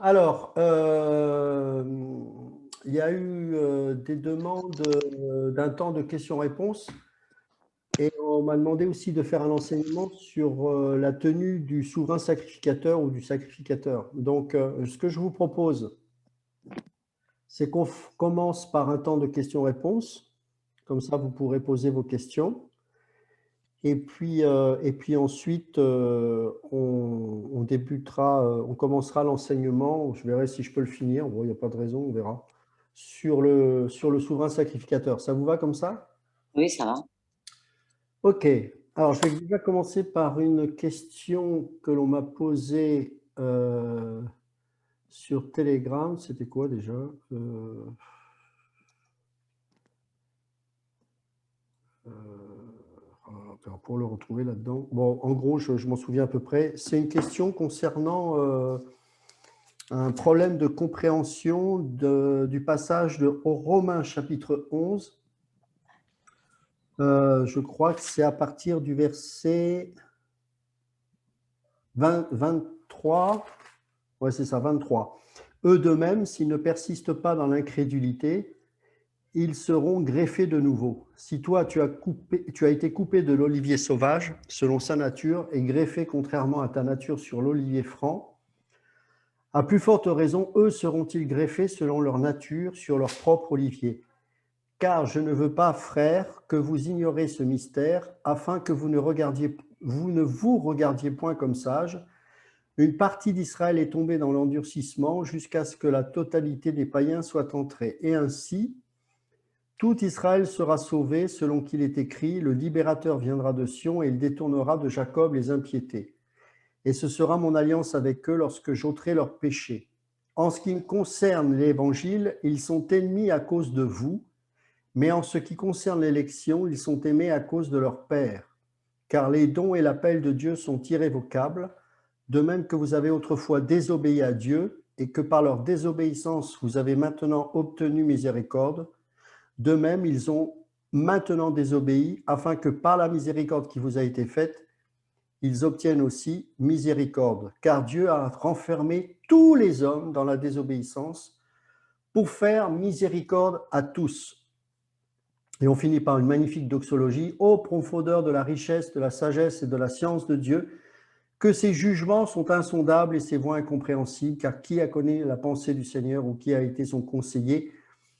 Alors, il y a eu des demandes d'un temps de questions-réponses et on m'a demandé aussi de faire un enseignement sur la tenue du souverain sacrificateur ou du sacrificateur. Donc, ce que je vous propose, c'est qu'on commence par un temps de questions-réponses. Comme ça, vous pourrez poser vos questions. Et puis ensuite, on débutera, on commencera l'enseignement. Je verrai si je peux le finir. Bon, il n'y a pas de raison, on verra. Sur le souverain sacrificateur. Ça vous va comme ça? Oui, ça va. Ok. Alors, je vais déjà commencer par une question que l'on m'a posée sur Telegram. C'était quoi déjà? Alors, pour le retrouver là-dedans. Bon, en gros, je m'en souviens à peu près. C'est une question concernant un problème de compréhension du passage de Romains chapitre 11. Je crois que c'est à partir du verset 23. Ouais, c'est ça, 23. Eux de même, s'ils ne persistent pas dans l'incrédulité, ils seront greffés de nouveau. Si toi, tu as été coupé de l'olivier sauvage, selon sa nature, et greffé contrairement à ta nature sur l'olivier franc, à plus forte raison, eux seront-ils greffés selon leur nature sur leur propre olivier. Car je ne veux pas, frères, que vous ignoriez ce mystère, afin que vous ne vous regardiez point comme sages. Une partie d'Israël est tombée dans l'endurcissement jusqu'à ce que la totalité des païens soit entrée. Et ainsi, tout Israël sera sauvé, selon qu'il est écrit, le libérateur viendra de Sion et il détournera de Jacob les impiétés. Et ce sera mon alliance avec eux lorsque j'ôterai leurs péchés. En ce qui concerne l'Évangile, ils sont ennemis à cause de vous, mais en ce qui concerne l'élection, ils sont aimés à cause de leur Père. Car les dons et l'appel de Dieu sont irrévocables, de même que vous avez autrefois désobéi à Dieu et que par leur désobéissance vous avez maintenant obtenu miséricorde, de même ils ont maintenant désobéi, afin que par la miséricorde qui vous a été faite, ils obtiennent aussi miséricorde. Car Dieu a renfermé tous les hommes dans la désobéissance pour faire miséricorde à tous. Et on finit par une magnifique doxologie. Ô profondeur de la richesse, de la sagesse et de la science de Dieu, que ses jugements sont insondables et ses voies incompréhensibles, car qui a connu la pensée du Seigneur ou qui a été son conseiller?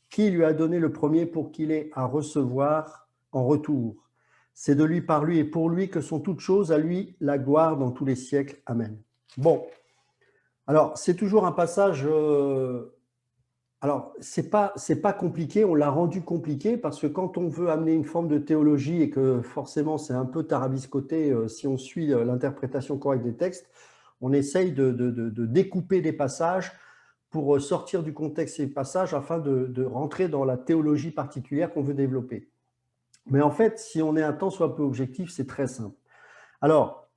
Qui lui a donné le premier pour qu'il ait à recevoir en retour? C'est de lui, par lui et pour lui que sont toutes choses, à lui la gloire dans tous les siècles. Amen. Bon, alors c'est toujours un passage... alors, c'est pas compliqué, on l'a rendu compliqué parce que quand on veut amener une forme de théologie et que forcément c'est un peu tarabiscoté si on suit l'interprétation correcte des textes, on essaye de découper des passages pour sortir du contexte ces passages afin de rentrer dans la théologie particulière qu'on veut développer. Mais en fait, si on est un tant soit peu objectif, c'est très simple. Alors,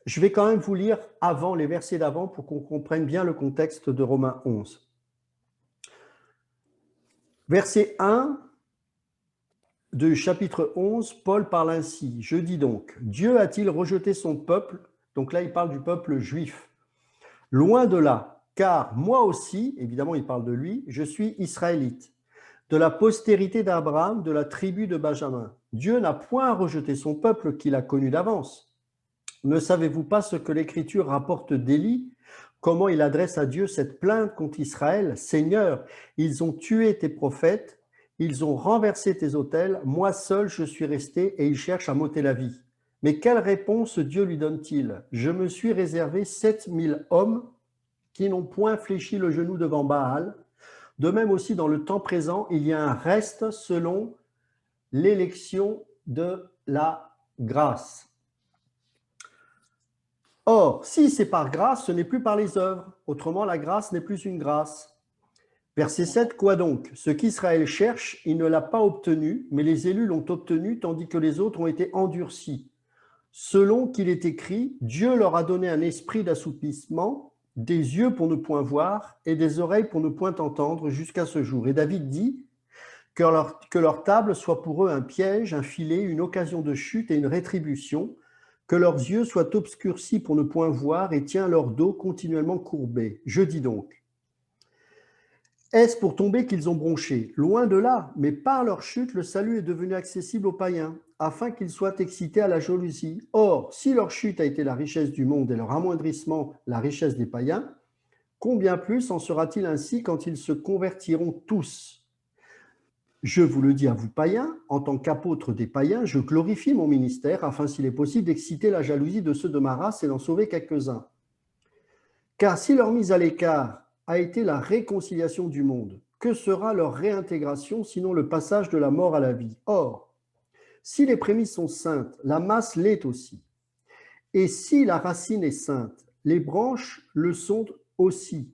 je vais quand même vous lire avant les versets d'avant pour qu'on comprenne bien le contexte de Romains 11. Verset 1 du chapitre 11, Paul parle ainsi. Je dis donc, Dieu a-t-il rejeté son peuple? Donc là, il parle du peuple juif. Loin de là, car moi aussi, évidemment, il parle de lui, je suis israélite, de la postérité d'Abraham, de la tribu de Benjamin. Dieu n'a point rejeté son peuple qu'il a connu d'avance. Ne savez-vous pas ce que l'Écriture rapporte d'Élie? Comment il adresse à Dieu cette plainte contre Israël? Seigneur, ils ont tué tes prophètes, ils ont renversé tes autels, moi seul je suis resté et ils cherchent à m'ôter la vie. Mais quelle réponse Dieu lui donne-t-il? Je me suis réservé 7000 hommes qui n'ont point fléchi le genou devant Baal. De même aussi dans le temps présent, il y a un reste selon l'élection de la grâce. Or, si c'est par grâce, ce n'est plus par les œuvres. Autrement, la grâce n'est plus une grâce. Verset 7, quoi donc? Ce qu'Israël cherche, il ne l'a pas obtenu, mais les élus l'ont obtenu, tandis que les autres ont été endurcis. Selon qu'il est écrit, Dieu leur a donné un esprit d'assoupissement, des yeux pour ne point voir et des oreilles pour ne point entendre jusqu'à ce jour. Et David dit que leur table soit pour eux un piège, un filet, une occasion de chute et une rétribution, que leurs yeux soient obscurcis pour ne point voir et tient leur dos continuellement courbé. Je dis donc, Est-ce pour tomber qu'ils ont bronché? Loin de là, mais par leur chute, le salut est devenu accessible aux païens, afin qu'ils soient excités à la jalousie. Or, si leur chute a été la richesse du monde et leur amoindrissement la richesse des païens, combien plus en sera-t-il ainsi quand ils se convertiront tous? Je vous le dis à vous païens, en tant qu'apôtre des païens, je glorifie mon ministère, afin s'il est possible d'exciter la jalousie de ceux de ma race et d'en sauver quelques-uns. Car si leur mise à l'écart a été la réconciliation du monde, que sera leur réintégration sinon le passage de la mort à la vie? Or, si les prémices sont saintes, la masse l'est aussi. Et si la racine est sainte, les branches le sont aussi.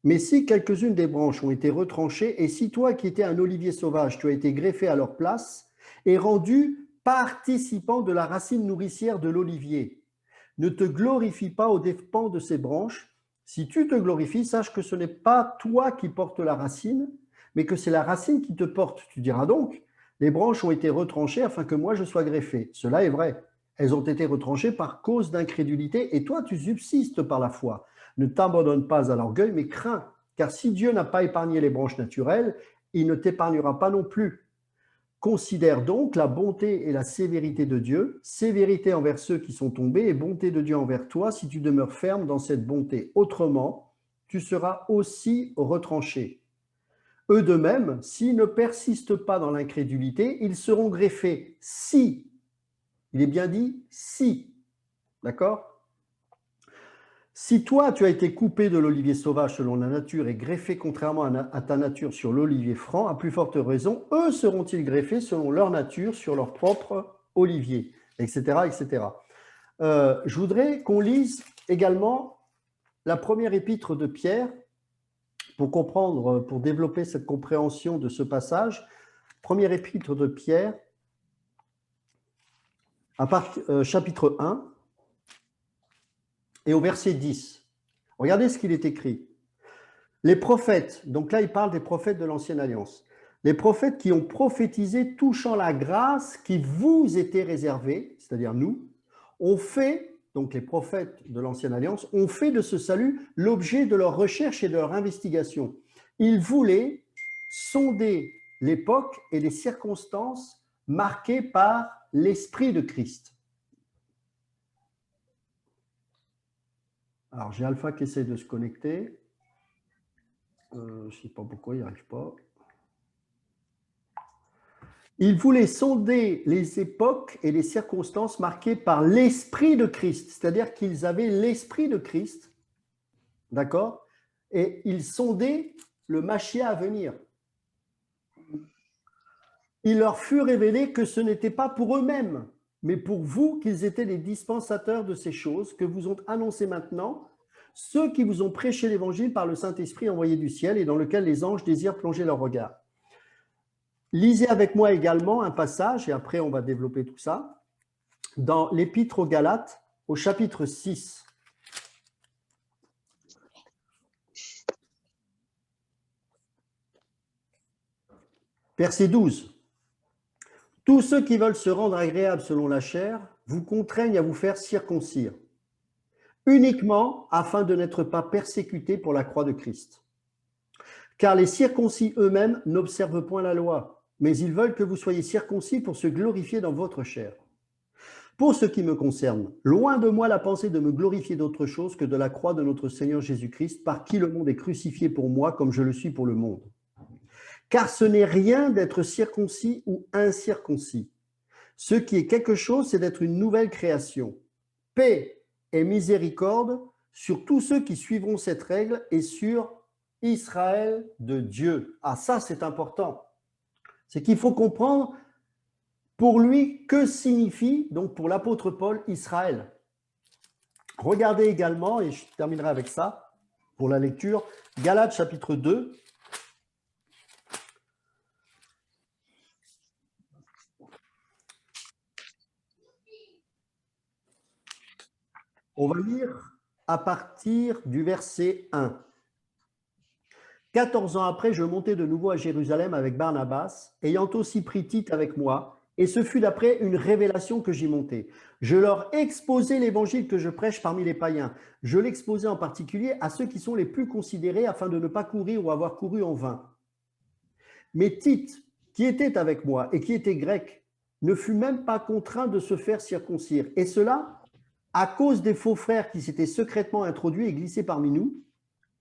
Mais si quelques-unes des branches ont été retranchées, et si toi qui étais un olivier sauvage, tu as été greffé à leur place et rendu participant de la racine nourricière de l'olivier, ne te glorifie pas aux dépens de ces branches. Si tu te glorifies, sache que ce n'est pas toi qui portes la racine, mais que c'est la racine qui te porte. Tu diras donc, les branches ont été retranchées afin que moi je sois greffé. Cela est vrai. Elles ont été retranchées par cause d'incrédulité, et toi tu subsistes par la foi. Ne t'abandonne pas à l'orgueil, mais crains, car si Dieu n'a pas épargné les branches naturelles, il ne t'épargnera pas non plus. Considère donc la bonté et la sévérité de Dieu, sévérité envers ceux qui sont tombés et bonté de Dieu envers toi si tu demeures ferme dans cette bonté. Autrement, tu seras aussi retranché. Eux de même, s'ils ne persistent pas dans l'incrédulité, ils seront greffés si, il est bien dit si, d'accord? Si toi, tu as été coupé de l'olivier sauvage selon la nature et greffé contrairement à ta nature sur l'olivier franc, à plus forte raison, eux seront-ils greffés selon leur nature sur leur propre olivier, etc. etc. Je voudrais qu'on lise également la première épître de Pierre pour comprendre, pour développer cette compréhension de ce passage. Première épître de Pierre, chapitre 1, et au verset 10. Regardez ce qu'il est écrit. Les prophètes, donc là il parle des prophètes de l'Ancienne Alliance, les prophètes qui ont prophétisé touchant la grâce qui vous était réservée, c'est-à-dire nous, ont fait, donc les prophètes de l'Ancienne Alliance, ont fait de ce salut l'objet de leur recherche et de leur investigation. Ils voulaient sonder l'époque et les circonstances marquées par l'Esprit de Christ. Alors, j'ai Alpha qui essaie de se connecter. Je ne sais pas pourquoi il n'y arrive pas. Il voulait sonder les époques et les circonstances marquées par l'Esprit de Christ, c'est-à-dire qu'ils avaient l'Esprit de Christ, d'accord? Et ils sondaient le Machia à venir. Il leur fut révélé que ce n'était pas pour eux-mêmes, mais pour vous qu'ils étaient les dispensateurs de ces choses que vous ont annoncées maintenant, ceux qui vous ont prêché l'Évangile par le Saint-Esprit envoyé du ciel et dans lequel les anges désirent plonger leur regard. Lisez avec moi également un passage, et après on va développer tout ça, dans l'Épître aux Galates, au chapitre 6. Verset 12. Tous ceux qui veulent se rendre agréables selon la chair vous contraignent à vous faire circoncire, uniquement afin de n'être pas persécutés pour la croix de Christ. Car les circoncis eux-mêmes n'observent point la loi, mais ils veulent que vous soyez circoncis pour se glorifier dans votre chair. Pour ce qui me concerne, loin de moi la pensée de me glorifier d'autre chose que de la croix de notre Seigneur Jésus-Christ, par qui le monde est crucifié pour moi comme je le suis pour le monde. Car ce n'est rien d'être circoncis ou incirconcis. Ce qui est quelque chose, c'est d'être une nouvelle création. Paix et miséricorde sur tous ceux qui suivront cette règle et sur Israël de Dieu. Ah, ça c'est important. C'est qu'il faut comprendre pour lui que signifie, donc pour l'apôtre Paul, Israël. Regardez également, et je terminerai avec ça pour la lecture, Galates chapitre 2. On va lire à partir du verset 1. 14 ans après, je montai de nouveau à Jérusalem avec Barnabas, ayant aussi pris Tite avec moi, et ce fut d'après une révélation que j'y montai. Je leur exposai l'évangile que je prêche parmi les païens. Je l'exposai en particulier à ceux qui sont les plus considérés afin de ne pas courir ou avoir couru en vain. Mais Tite, qui était avec moi et qui était grec, ne fut même pas contraint de se faire circoncire. Et cela à cause des faux frères qui s'étaient secrètement introduits et glissés parmi nous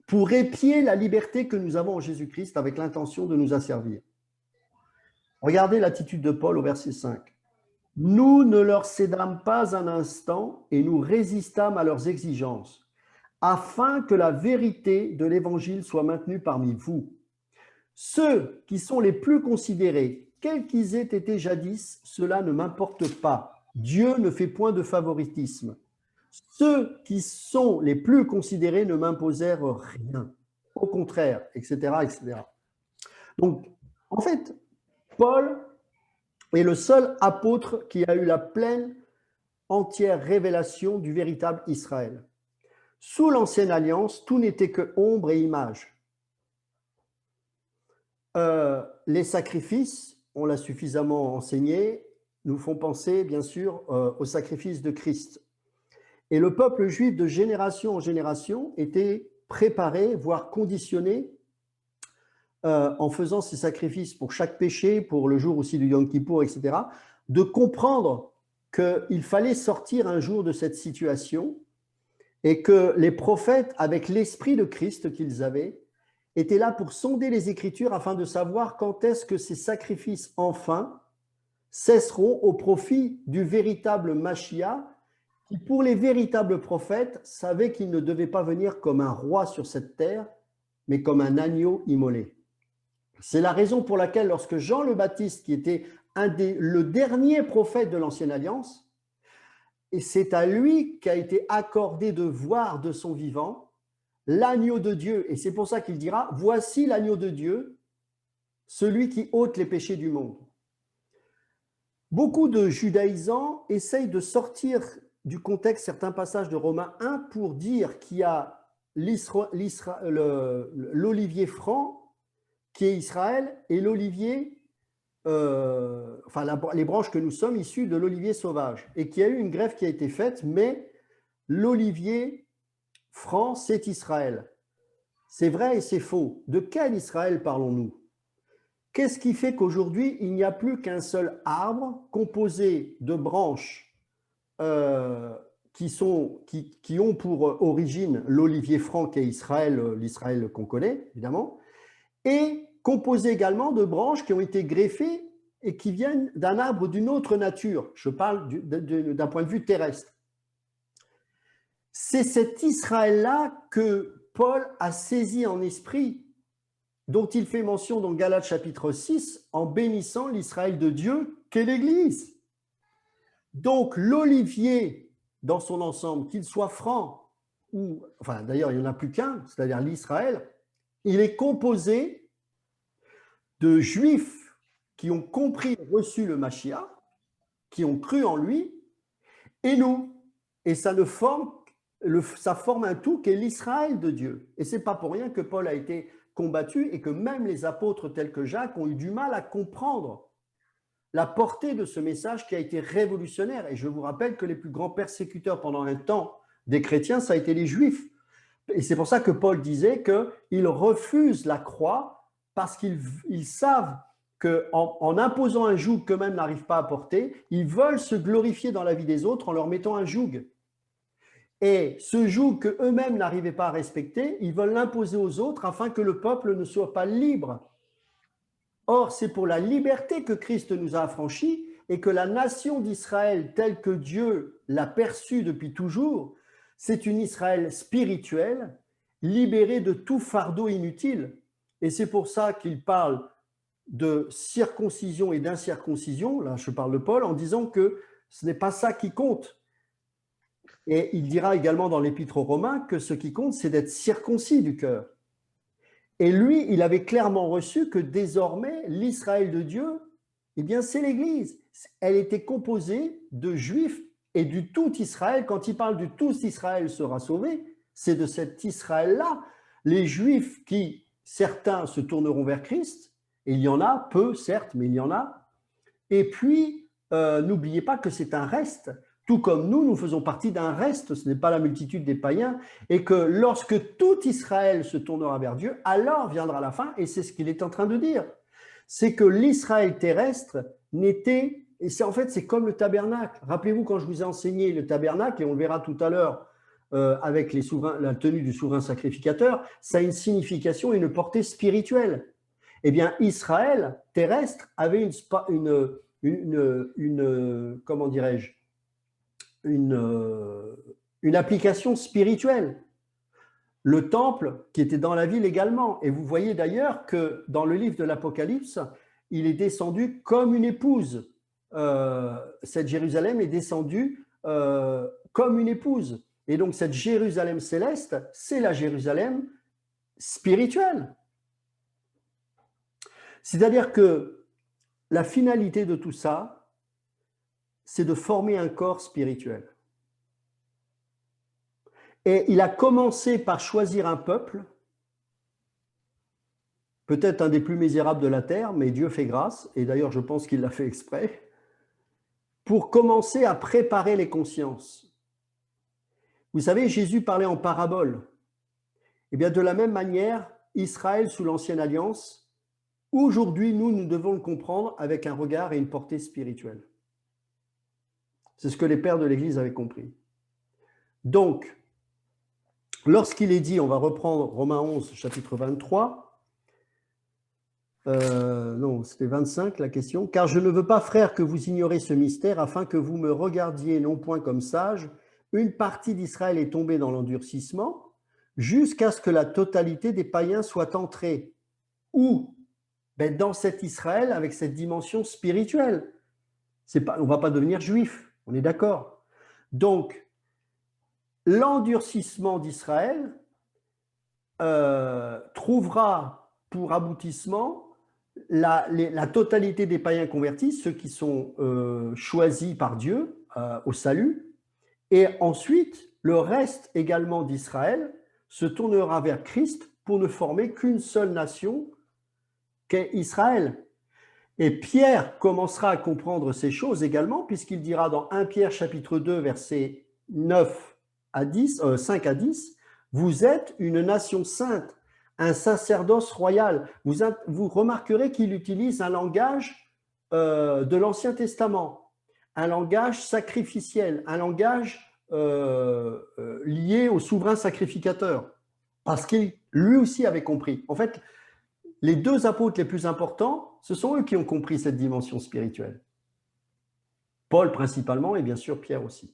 pour épier la liberté que nous avons en Jésus-Christ avec l'intention de nous asservir. Regardez l'attitude de Paul au verset 5. Nous ne leur cédâmes pas un instant et nous résistâmes à leurs exigences, afin que la vérité de l'Évangile soit maintenue parmi vous. Ceux qui sont les plus considérés, quels qu'ils aient été jadis, cela ne m'importe pas. Dieu ne fait point de favoritisme. Ceux qui sont les plus considérés ne m'imposèrent rien. Au contraire, etc., etc. Donc, en fait, Paul est le seul apôtre qui a eu la pleine, entière révélation du véritable Israël. Sous l'Ancienne Alliance, tout n'était que ombre et image. Les sacrifices, on l'a suffisamment enseigné, nous font penser, bien sûr, au sacrifice de Christ. Et le peuple juif, de génération en génération, était préparé, voire conditionné, en faisant ces sacrifices pour chaque péché, pour le jour aussi du Yom Kippour, etc., de comprendre qu'il fallait sortir un jour de cette situation et que les prophètes, avec l'esprit de Christ qu'ils avaient, étaient là pour sonder les Écritures afin de savoir quand est-ce que ces sacrifices, enfin, cesseront au profit du véritable Mashiach, qui, pour les véritables prophètes, savait qu'il ne devait pas venir comme un roi sur cette terre, mais comme un agneau immolé. C'est la raison pour laquelle, lorsque Jean le Baptiste, qui était le dernier prophète de l'Ancienne Alliance, et c'est à lui qu'a été accordé de voir de son vivant l'agneau de Dieu. Et c'est pour ça qu'il dira, voici l'agneau de Dieu, celui qui ôte les péchés du monde. Beaucoup de judaïsants essayent de sortir du contexte certains passages de Romains 1 pour dire qu'il y a l'olivier franc qui est Israël et l'olivier, les branches que nous sommes issues de l'olivier sauvage, et qu'il y a eu une greffe qui a été faite, mais l'olivier franc, c'est Israël. C'est vrai et c'est faux. De quel Israël parlons-nous? Qu'est-ce qui fait qu'aujourd'hui, il n'y a plus qu'un seul arbre composé de branches qui ont pour origine l'olivier franc qui est Israël, l'Israël qu'on connaît, évidemment, et composé également de branches qui ont été greffées et qui viennent d'un arbre d'une autre nature. Je parle d'un point de vue terrestre. C'est cet Israël-là que Paul a saisi en esprit, dont il fait mention dans Galates chapitre 6, en bénissant l'Israël de Dieu qu'est l'Église. Donc l'olivier dans son ensemble, qu'il soit franc, ou, enfin d'ailleurs il n'y en a plus qu'un, c'est-à-dire l'Israël, il est composé de juifs qui ont compris et reçu le Mashiach, qui ont cru en lui, et nous. Et ça forme un tout qu'est l'Israël de Dieu. Et ce n'est pas pour rien que Paul a été combattu et que même les apôtres tels que Jacques ont eu du mal à comprendre la portée de ce message qui a été révolutionnaire. Et je vous rappelle que les plus grands persécuteurs pendant un temps des chrétiens, ça a été les Juifs. Et c'est pour ça que Paul disait qu'ils refusent la croix parce qu'ils savent qu'en imposant un joug qu'eux-mêmes n'arrivent pas à porter, ils veulent se glorifier dans la vie des autres en leur mettant un joug. Et ce joug qu'eux-mêmes n'arrivaient pas à respecter, ils veulent l'imposer aux autres afin que le peuple ne soit pas libre. Or, c'est pour la liberté que Christ nous a affranchis et que la nation d'Israël, telle que Dieu l'a perçue depuis toujours, c'est une Israël spirituelle, libérée de tout fardeau inutile. Et c'est pour ça qu'il parle de circoncision et d'incirconcision, là je parle de Paul, en disant que ce n'est pas ça qui compte. Et il dira également dans l'Épître aux Romains que ce qui compte, c'est d'être circoncis du cœur. Et lui, il avait clairement reçu que désormais, l'Israël de Dieu, eh bien, c'est l'Église. Elle était composée de Juifs et du tout Israël. Quand il parle du tout Israël sera sauvé, c'est de cet Israël-là. Les Juifs qui, certains se tourneront vers Christ, et il y en a, peu certes, mais il y en a. Et puis, n'oubliez pas que c'est un reste. Tout comme nous faisons partie d'un reste, ce n'est pas la multitude des païens, et que lorsque tout Israël se tournera vers Dieu, alors viendra la fin, et c'est ce qu'il est en train de dire. c'est que l'Israël terrestre n'était, et c'est en fait c'est comme le tabernacle. Rappelez-vous quand je vous ai enseigné le tabernacle, et on le verra tout à l'heure avec les souverains, la tenue du souverain sacrificateur, ça a une signification et une portée spirituelle. Eh bien, Israël terrestre avait comment dirais-je, une application spirituelle. Le temple qui était dans la ville également. Et vous voyez d'ailleurs que dans le livre de l'Apocalypse, il est descendu comme une épouse. Cette Jérusalem est descendue comme une épouse. Et donc cette Jérusalem céleste, c'est la Jérusalem spirituelle. C'est-à-dire que la finalité de tout ça, c'est de former un corps spirituel. Et il a commencé par choisir un peuple, peut-être un des plus misérables de la terre, mais Dieu fait grâce, et d'ailleurs je pense qu'il l'a fait exprès, pour commencer à préparer les consciences. Vous savez, Jésus parlait en parabole. Et bien de la même manière, Israël sous l'Ancienne Alliance, aujourd'hui, nous devons le comprendre avec un regard et une portée spirituelle. C'est ce que les pères de l'Église avaient compris. Donc, lorsqu'il est dit, on va reprendre Romains 11, chapitre 23, non, c'était 25 la question. Car je ne veux pas, frères, que vous ignorez ce mystère, afin que vous me regardiez non point comme sage. Une partie d'Israël est tombée dans l'endurcissement, jusqu'à ce que la totalité des païens soit entrée. Où? Ben, dans cet Israël avec cette dimension spirituelle. On ne va pas devenir juif, on est d'accord. Donc, l'endurcissement d'Israël trouvera pour aboutissement la totalité des païens convertis, ceux qui sont choisis par Dieu au salut, et ensuite le reste également d'Israël se tournera vers Christ pour ne former qu'une seule nation qu'est Israël. Et Pierre commencera à comprendre ces choses également, puisqu'il dira dans 1 Pierre chapitre 2, versets 9 à 10, 5 à 10, « Vous êtes une nation sainte, un sacerdoce royal. » Vous remarquerez qu'il utilise un langage de l'Ancien Testament, un langage sacrificiel, un langage lié au souverain sacrificateur, parce qu'il lui aussi avait compris. En fait, les deux apôtres les plus importants, ce sont eux qui ont compris cette dimension spirituelle. Paul principalement et bien sûr Pierre aussi.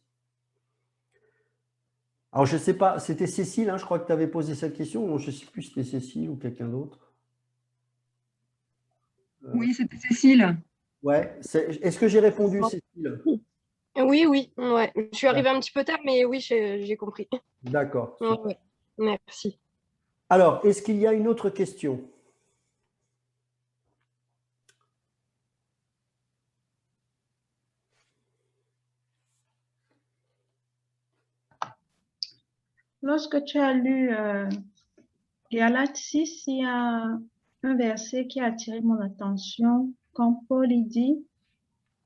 Alors je ne sais pas, c'était Cécile, je crois que tu avais posé cette question, je ne sais plus si c'était Cécile ou quelqu'un d'autre. Oui, c'était Cécile. Ouais, est-ce que j'ai répondu, Cécile? Oui, ouais. Je suis arrivée un petit peu tard, mais oui, j'ai compris. D'accord. Ouais. Merci. Alors, est-ce qu'il y a une autre question? Lorsque tu as lu Galates 6, il y a un verset qui a attiré mon attention quand Paul y dit,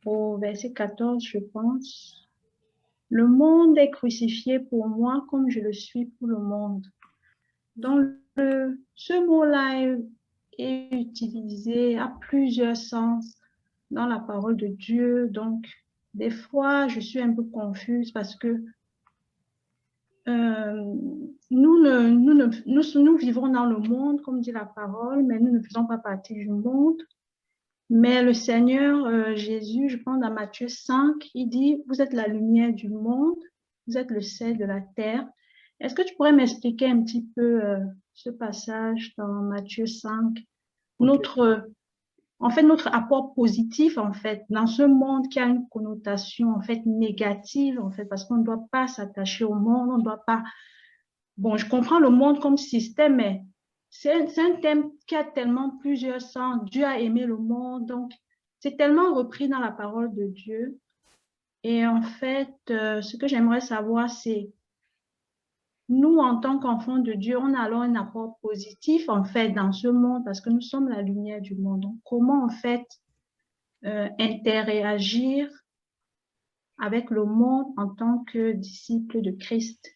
au verset 14, je pense, « Le monde est crucifié pour moi comme je le suis pour le monde. » Donc, ce mot-là est utilisé à plusieurs sens dans la parole de Dieu. Donc, des fois, je suis un peu confuse parce que nous vivons dans le monde, comme dit la parole, mais nous ne faisons pas partie du monde. Mais le Seigneur Jésus, je pense dans Matthieu 5, il dit, vous êtes la lumière du monde, vous êtes le sel de la terre. Est-ce que tu pourrais m'expliquer un petit peu ce passage dans Matthieu 5? Okay. Notre apport positif, en fait, dans ce monde qui a une connotation, en fait, négative, en fait, parce qu'on ne doit pas s'attacher au monde, on ne doit pas... Bon, je comprends le monde comme système, mais c'est un thème qui a tellement plusieurs sens. Dieu a aimé le monde, donc c'est tellement repris dans la parole de Dieu. Et en fait, ce que j'aimerais savoir, c'est nous, en tant qu'enfants de Dieu, on a alors un apport positif, en fait, dans ce monde, parce que nous sommes la lumière du monde. Donc, comment, en fait, interagir avec le monde en tant que disciple de Christ?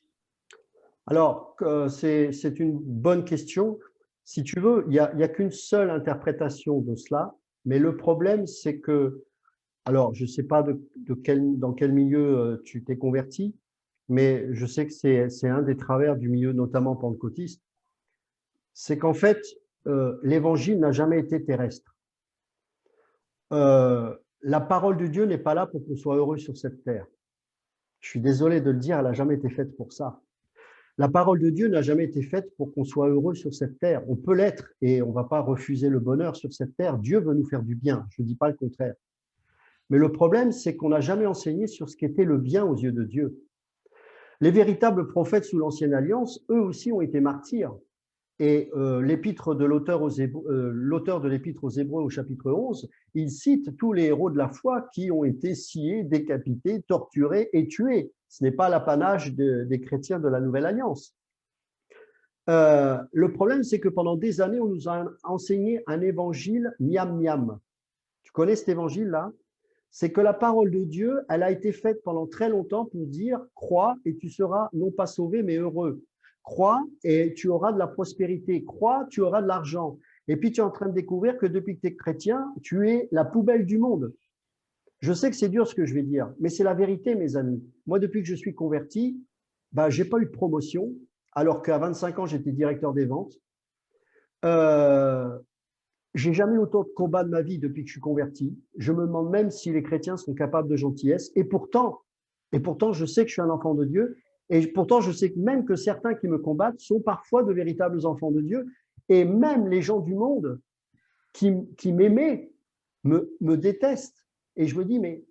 Alors, c'est une bonne question. Si tu veux, il n'y a qu'une seule interprétation de cela, Mais le problème, c'est que, alors, je ne sais pas dans quel milieu tu t'es converti, mais je sais que c'est un des travers du milieu, notamment pentecôtiste, c'est qu'en fait, l'évangile n'a jamais été terrestre. La parole de Dieu n'est pas là pour qu'on soit heureux sur cette terre. Je suis désolé de le dire, elle n'a jamais été faite pour ça. La parole de Dieu n'a jamais été faite pour qu'on soit heureux sur cette terre. On peut l'être et on ne va pas refuser le bonheur sur cette terre. Dieu veut nous faire du bien, je ne dis pas le contraire. Mais le problème, c'est qu'on n'a jamais enseigné sur ce qu'était le bien aux yeux de Dieu. Les véritables prophètes sous l'Ancienne Alliance, eux aussi ont été martyrs. Et l'épître de l'auteur de l'épître aux Hébreux au chapitre 11, il cite tous les héros de la foi qui ont été sciés, décapités, torturés et tués. Ce n'est pas l'apanage des chrétiens de la Nouvelle Alliance. Le problème, c'est que pendant des années, on nous a enseigné un évangile miam-miam. Tu connais cet évangile-là? C'est que la parole de Dieu, elle a été faite pendant très longtemps pour dire « crois et tu seras non pas sauvé, mais heureux ». Crois et tu auras de la prospérité. Crois, tu auras de l'argent. Et puis tu es en train de découvrir que depuis que tu es chrétien, tu es la poubelle du monde. Je sais que c'est dur ce que je vais dire, mais c'est la vérité, mes amis. Moi, depuis que je suis converti, je n'ai pas eu de promotion, alors qu'à 25 ans, j'étais directeur des ventes. J'ai jamais eu autant de combats de ma vie depuis que je suis converti. Je me demande même si les chrétiens sont capables de gentillesse. Et pourtant, je sais que je suis un enfant de Dieu. Et pourtant, je sais même que certains qui me combattent sont parfois de véritables enfants de Dieu. Et même les gens du monde qui m'aimaient me détestent. Et je me dis, mais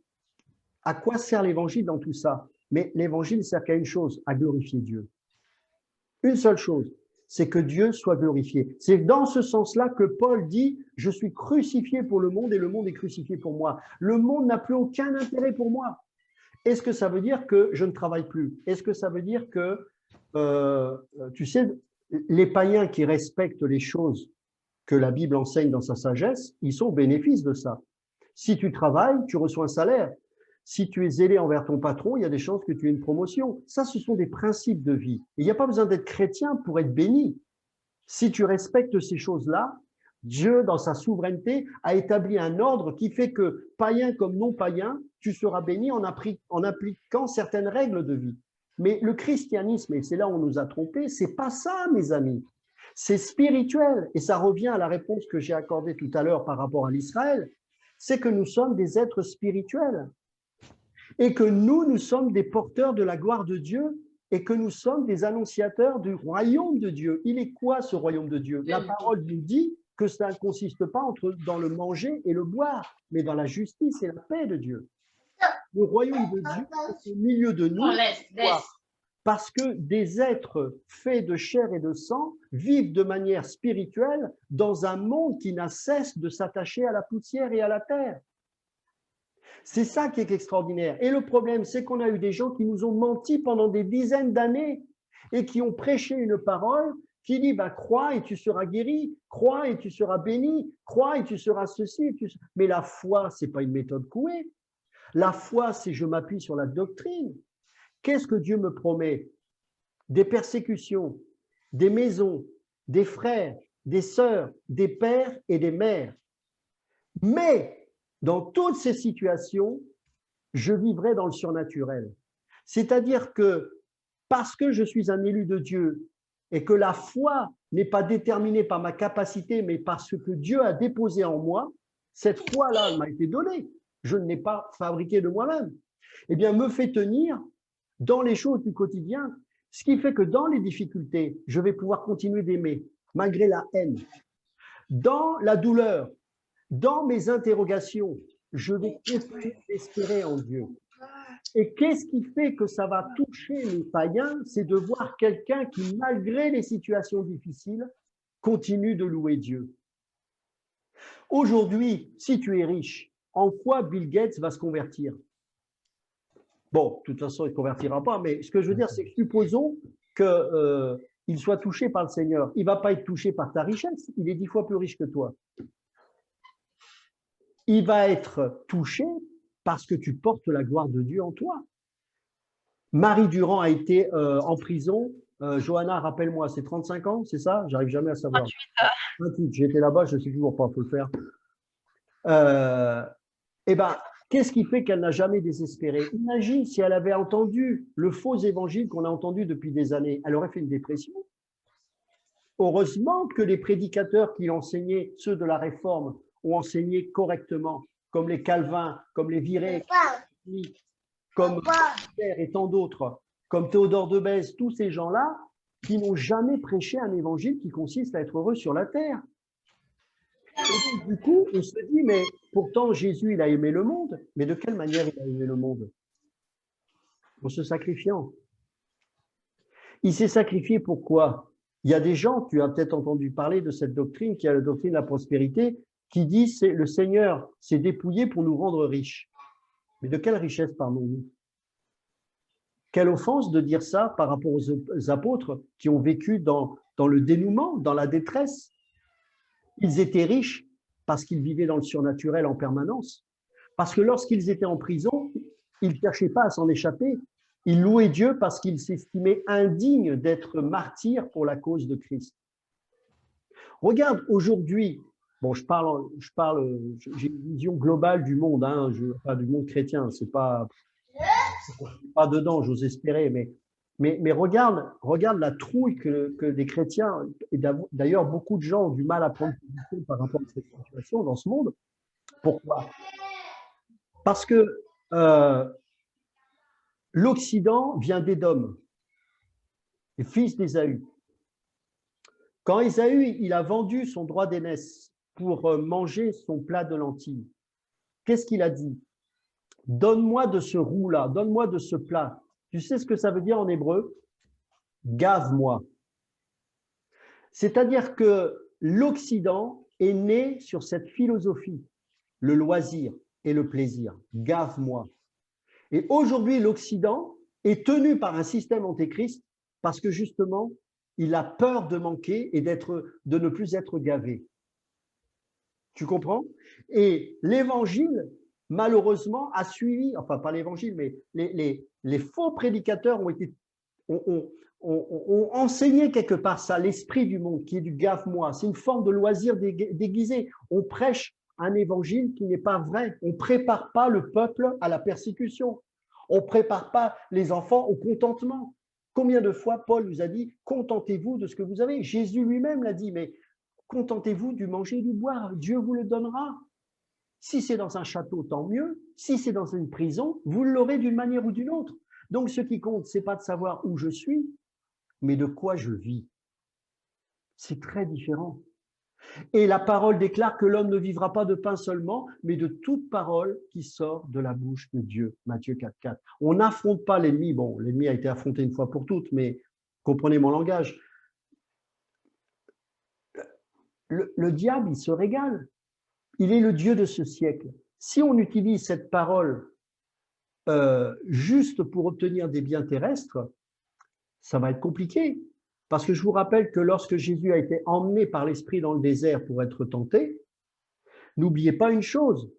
à quoi sert l'évangile dans tout ça? Mais l'évangile sert qu'à une chose, à glorifier Dieu. Une seule chose, c'est que Dieu soit glorifié. C'est dans ce sens-là que Paul dit, je suis crucifié pour le monde et le monde est crucifié pour moi. Le monde n'a plus aucun intérêt pour moi. Est-ce que ça veut dire que je ne travaille plus? Est-ce que ça veut dire que, tu sais, les païens qui respectent les choses que la Bible enseigne dans sa sagesse, ils sont au bénéfice de ça. Si tu travailles, tu reçois un salaire. Si tu es zélé envers ton patron, il y a des chances que tu aies une promotion. Ça, ce sont des principes de vie. Et il n'y a pas besoin d'être chrétien pour être béni. Si tu respectes ces choses-là, Dieu, dans sa souveraineté, a établi un ordre qui fait que, païen comme non-païen, tu seras béni en appliquant certaines règles de vie. Mais le christianisme, et c'est là où on nous a trompés, c'est pas ça, mes amis. C'est spirituel. Et ça revient à la réponse que j'ai accordée tout à l'heure par rapport à l'Israël. C'est que nous sommes des êtres spirituels. Et que nous sommes des porteurs de la gloire de Dieu et que nous sommes des annonciateurs du royaume de Dieu. Il est quoi ce royaume de Dieu? La parole nous dit que ça ne consiste pas dans le manger et le boire, mais dans la justice et la paix de Dieu. Le royaume de Dieu est au milieu de nous. Parce que des êtres faits de chair et de sang vivent de manière spirituelle dans un monde qui n'a cesse de s'attacher à la poussière et à la terre. C'est ça qui est extraordinaire. Et le problème, c'est qu'on a eu des gens qui nous ont menti pendant des dizaines d'années et qui ont prêché une parole qui dit crois et tu seras guéri, crois et tu seras béni, crois et tu seras ceci. Mais la foi, ce n'est pas une méthode couée. La foi, c'est je m'appuie sur la doctrine. Qu'est-ce que Dieu me promet? Des persécutions, des maisons, des frères, des sœurs, des pères et des mères. Mais dans toutes ces situations, je vivrai dans le surnaturel. C'est-à-dire que parce que je suis un élu de Dieu et que la foi n'est pas déterminée par ma capacité, mais par ce que Dieu a déposé en moi, cette foi-là, elle m'a été donnée. Je ne l'ai pas fabriquée de moi-même. Eh bien, me fait tenir dans les choses du quotidien, ce qui fait que dans les difficultés, je vais pouvoir continuer d'aimer, malgré la haine. Dans la douleur, dans mes interrogations, je vais continuer d'espérer en Dieu. Et qu'est-ce qui fait que ça va toucher les païens? C'est de voir quelqu'un qui, malgré les situations difficiles, continue de louer Dieu. Aujourd'hui, si tu es riche, en quoi Bill Gates va se convertir? Bon, de toute façon, il ne se convertira pas, mais ce que je veux dire, c'est que supposons qu'il soit touché par le Seigneur. Il ne va pas être touché par ta richesse, il est 10 fois plus riche que toi. Il va être touché parce que tu portes la gloire de Dieu en toi. Marie Durand a été en prison. Johanna, rappelle-moi, c'est 35 ans, c'est ça? J'arrive jamais à savoir. 28. J'ai été là-bas, je ne sais toujours pas, il faut le faire. Eh ben, qu'est-ce qui fait qu'elle n'a jamais désespéré? Imagine si elle avait entendu le faux évangile qu'on a entendu depuis des années, elle aurait fait une dépression. Heureusement que les prédicateurs qui l'enseignaient, ceux de la Réforme, ont enseigné correctement, comme les Calvins, comme les Viré, comme Pierre et tant d'autres, comme Théodore de Bèze, tous ces gens-là qui n'ont jamais prêché un évangile qui consiste à être heureux sur la terre. Et donc, du coup, on se dit, mais pourtant Jésus, il a aimé le monde, mais de quelle manière il a aimé le monde? En se sacrifiant. Il s'est sacrifié pourquoi? Il y a des gens, tu as peut-être entendu parler de cette doctrine, qui est la doctrine de la prospérité, qui dit que le Seigneur s'est dépouillé pour nous rendre riches. Mais de quelle richesse parlons-nous? Quelle offense de dire ça par rapport aux apôtres qui ont vécu dans le dénouement, dans la détresse. Ils étaient riches parce qu'ils vivaient dans le surnaturel en permanence. Parce que lorsqu'ils étaient en prison, ils ne cherchaient pas à s'en échapper. Ils louaient Dieu parce qu'ils s'estimaient indignes d'être martyrs pour la cause de Christ. Regarde, aujourd'hui, bon, j'ai une vision globale du monde, hein, pas du monde chrétien, c'est pas dedans, j'ose espérer, mais regarde la trouille que des chrétiens, et d'ailleurs beaucoup de gens ont du mal à prendre position par rapport à cette situation dans ce monde. Pourquoi? Parce que l'Occident vient d'Édom, les fils d'Ésaü. Quand Ésaü il a vendu son droit d'aînesse pour manger son plat de lentilles, qu'est-ce qu'il a dit? Donne-moi de ce roux-là, donne-moi de ce plat. Tu sais ce que ça veut dire en hébreu? Gave-moi. C'est-à-dire que l'Occident est né sur cette philosophie, le loisir et le plaisir. Gave-moi. Et aujourd'hui, l'Occident est tenu par un système antéchrist parce que justement, il a peur de manquer et de ne plus être gavé. Tu comprends? Et l'évangile, malheureusement, a suivi, enfin pas l'évangile, mais les faux prédicateurs ont enseigné quelque part ça, l'esprit du monde, qui est du gave-moi. C'est une forme de loisir déguisé. On prêche un évangile qui n'est pas vrai. On ne prépare pas le peuple à la persécution. On ne prépare pas les enfants au contentement. Combien de fois Paul nous a dit « Contentez-vous de ce que vous avez ». Jésus lui-même l'a dit, mais contentez-vous du manger et du boire. Dieu vous le donnera. Si c'est dans un château, tant mieux. Si c'est dans une prison, vous l'aurez d'une manière ou d'une autre. Donc, ce qui compte, ce n'est pas de savoir où je suis, mais de quoi je vis. C'est très différent. Et la parole déclare que l'homme ne vivra pas de pain seulement, mais de toute parole qui sort de la bouche de Dieu. Matthieu 4,4. On n'affronte pas l'ennemi. Bon, l'ennemi a été affronté une fois pour toutes, mais comprenez mon langage. Le diable, il se régale. Il est le Dieu de ce siècle. Si on utilise cette parole juste pour obtenir des biens terrestres, ça va être compliqué. Parce que je vous rappelle que lorsque Jésus a été emmené par l'Esprit dans le désert pour être tenté, n'oubliez pas une chose,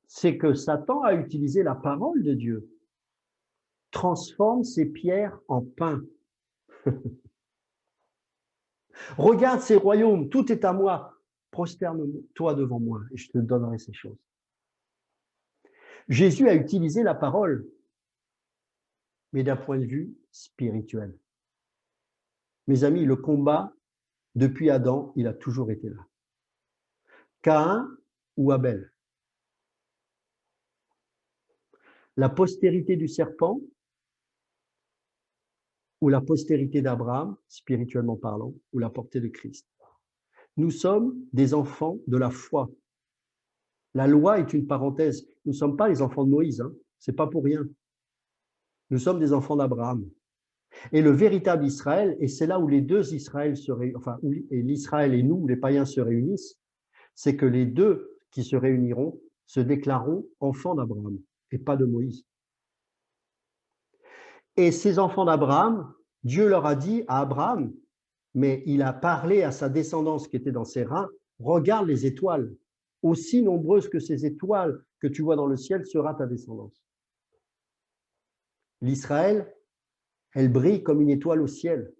c'est que Satan a utilisé la parole de Dieu. Transforme ces pierres en pain. Regarde ces royaumes, tout est à moi. Prosterne-toi devant moi et je te donnerai ces choses. Jésus a utilisé la parole, mais d'un point de vue spirituel. Mes amis, le combat, depuis Adam, il a toujours été là. Caïn ou Abel? La postérité du serpent ou la postérité d'Abraham, spirituellement parlant, ou la portée de Christ? Nous sommes des enfants de la foi. La loi est une parenthèse. Nous ne sommes pas les enfants de Moïse, hein. Ce n'est pas pour rien. Nous sommes des enfants d'Abraham. Et le véritable Israël, et c'est là où les deux Israël et l'Israël et nous, les païens, se réunissent, c'est que les deux qui se réuniront se déclareront enfants d'Abraham et pas de Moïse. Et ces enfants d'Abraham, Dieu leur a dit à Abraham, mais il a parlé à sa descendance qui était dans ses reins, regarde les étoiles, aussi nombreuses que ces étoiles que tu vois dans le ciel sera ta descendance. L'Israël, elle brille comme une étoile au ciel.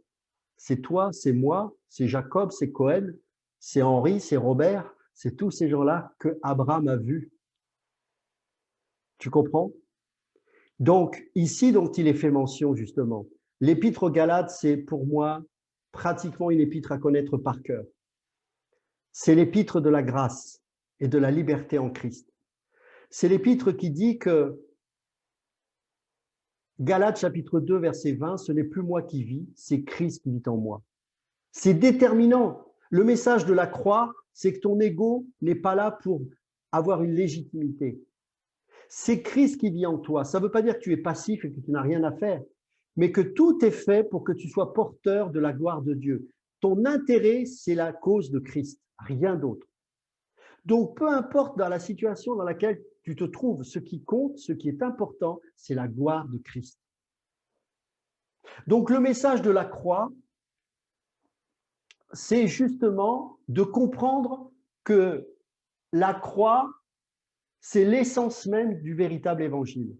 C'est toi, c'est moi, c'est Jacob, c'est Cohen, c'est Henri, c'est Robert, c'est tous ces gens-là que Abraham a vus. Tu comprends? Donc, ici, dont il est fait mention, justement, l'épître aux Galates, c'est pour moi pratiquement une épître à connaître par cœur. C'est l'épître de la grâce et de la liberté en Christ. C'est l'épître qui dit que Galates chapitre 2, verset 20, ce n'est plus moi qui vis, c'est Christ qui vit en moi. C'est déterminant. Le message de la croix, c'est que ton ego n'est pas là pour avoir une légitimité. C'est Christ qui vit en toi. Ça ne veut pas dire que tu es passif et que tu n'as rien à faire, mais que tout est fait pour que tu sois porteur de la gloire de Dieu. Ton intérêt, c'est la cause de Christ, rien d'autre. Donc, peu importe dans la situation dans laquelle tu te trouves, ce qui compte, ce qui est important, c'est la gloire de Christ. Donc, le message de la croix, c'est justement de comprendre que la croix, c'est l'essence même du véritable évangile.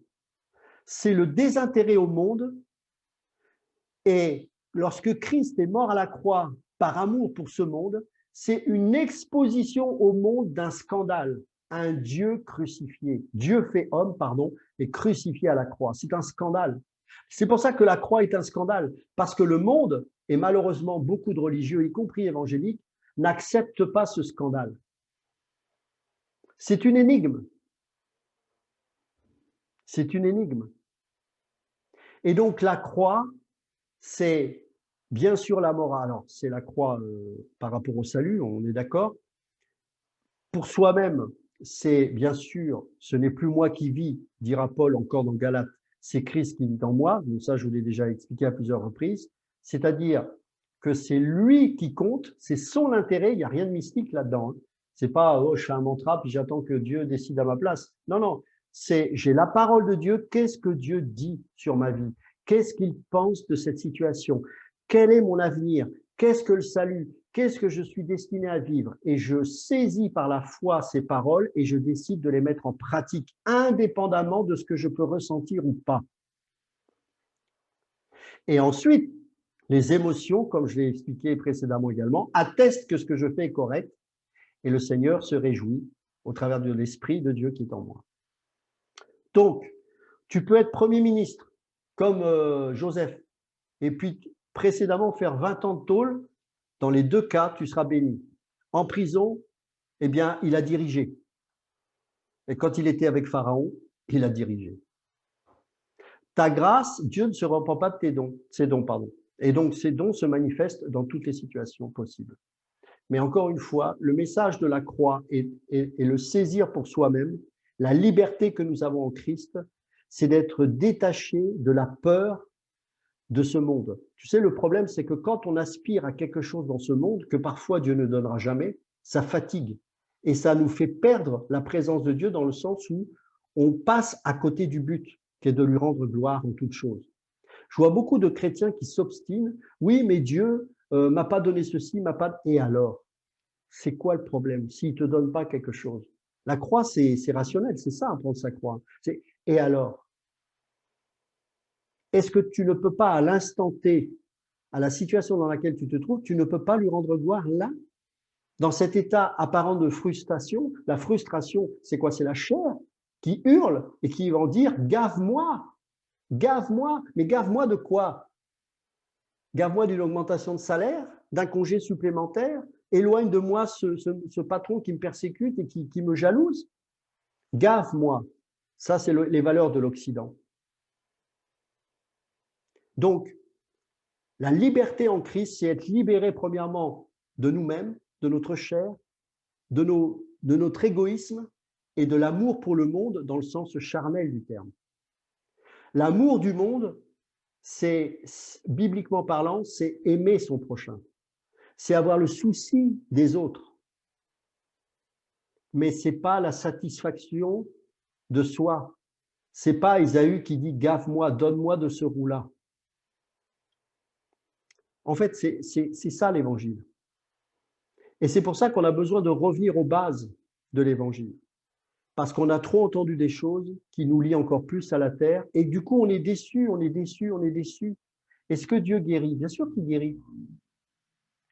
C'est le désintérêt au monde. Et lorsque Christ est mort à la croix par amour pour ce monde, c'est une exposition au monde d'un scandale, un Dieu crucifié. Dieu fait homme, pardon, et crucifié à la croix. C'est un scandale. C'est pour ça que la croix est un scandale, parce que le monde, et malheureusement beaucoup de religieux, y compris évangéliques, n'acceptent pas ce scandale. C'est une énigme. C'est une énigme. Et donc la croix, c'est bien sûr la morale. Alors, c'est la croix par rapport au salut, on est d'accord. Pour soi-même, c'est bien sûr, ce n'est plus moi qui vis, dira Paul encore dans Galates, c'est Christ qui vit en moi. Donc ça, je vous l'ai déjà expliqué à plusieurs reprises. C'est-à-dire que c'est lui qui compte, c'est son intérêt, il n'y a rien de mystique là-dedans. Hein. C'est pas, oh, je fais un mantra, puis j'attends que Dieu décide à ma place. Non, non, c'est j'ai la parole de Dieu, qu'est-ce que Dieu dit sur ma vie? Qu'est-ce qu'il pense de cette situation? Quel est mon avenir? Qu'est-ce que le salut? Qu'est-ce que je suis destiné à vivre? Et je saisis par la foi ces paroles et je décide de les mettre en pratique, indépendamment de ce que je peux ressentir ou pas. Et ensuite, les émotions, comme je l'ai expliqué précédemment également, attestent que ce que je fais est correct et le Seigneur se réjouit au travers de l'Esprit de Dieu qui est en moi. Donc, tu peux être Premier ministre, comme Joseph, et puis précédemment faire 20 ans de tôle. Dans les deux cas, tu seras béni. En prison, eh bien, il a dirigé. Et quand il était avec Pharaon, il a dirigé. Ta grâce, Dieu ne se repent pas de ses dons, pardon. Et donc, ces dons se manifestent dans toutes les situations possibles. Mais encore une fois, le message de la croix et le saisir pour soi-même, la liberté que nous avons en Christ, c'est d'être détaché de la peur de ce monde. Tu sais, le problème, c'est que quand on aspire à quelque chose dans ce monde, que parfois Dieu ne donnera jamais, ça fatigue. Et ça nous fait perdre la présence de Dieu dans le sens où on passe à côté du but, qui est de lui rendre gloire en toutes choses. Je vois beaucoup de chrétiens qui s'obstinent. Oui, mais Dieu m'a pas donné ceci, m'a pas... Et alors? C'est quoi le problème s'il te donne pas quelque chose? La croix, c'est rationnel, c'est ça, prendre sa croix. Et alors? Est-ce que tu ne peux pas, à l'instant T, à la situation dans laquelle tu te trouves, tu ne peux pas lui rendre gloire là? Dans cet état apparent de frustration, la frustration, c'est quoi? C'est la chair qui hurle et qui va en dire « gave-moi, gave-moi ». Mais gave-moi de quoi? Gave-moi d'une augmentation de salaire, d'un congé supplémentaire, éloigne de moi ce patron qui me persécute et qui me jalouse. Gave-moi. Ça, c'est les valeurs de l'Occident. Donc, la liberté en Christ, c'est être libéré premièrement de nous-mêmes, de notre chair, de notre égoïsme et de l'amour pour le monde dans le sens charnel du terme. L'amour du monde, c'est, bibliquement parlant, c'est aimer son prochain. C'est avoir le souci des autres. Mais ce n'est pas la satisfaction de soi. Ce n'est pas Ésaü qui dit « gave-moi, donne-moi de ce roux-là ». En fait, c'est ça l'évangile. Et c'est pour ça qu'on a besoin de revenir aux bases de l'évangile. Parce qu'on a trop entendu des choses qui nous lient encore plus à la terre. Et du coup, on est déçu, on est déçu, on est déçu. Est-ce que Dieu guérit? Bien sûr qu'il guérit.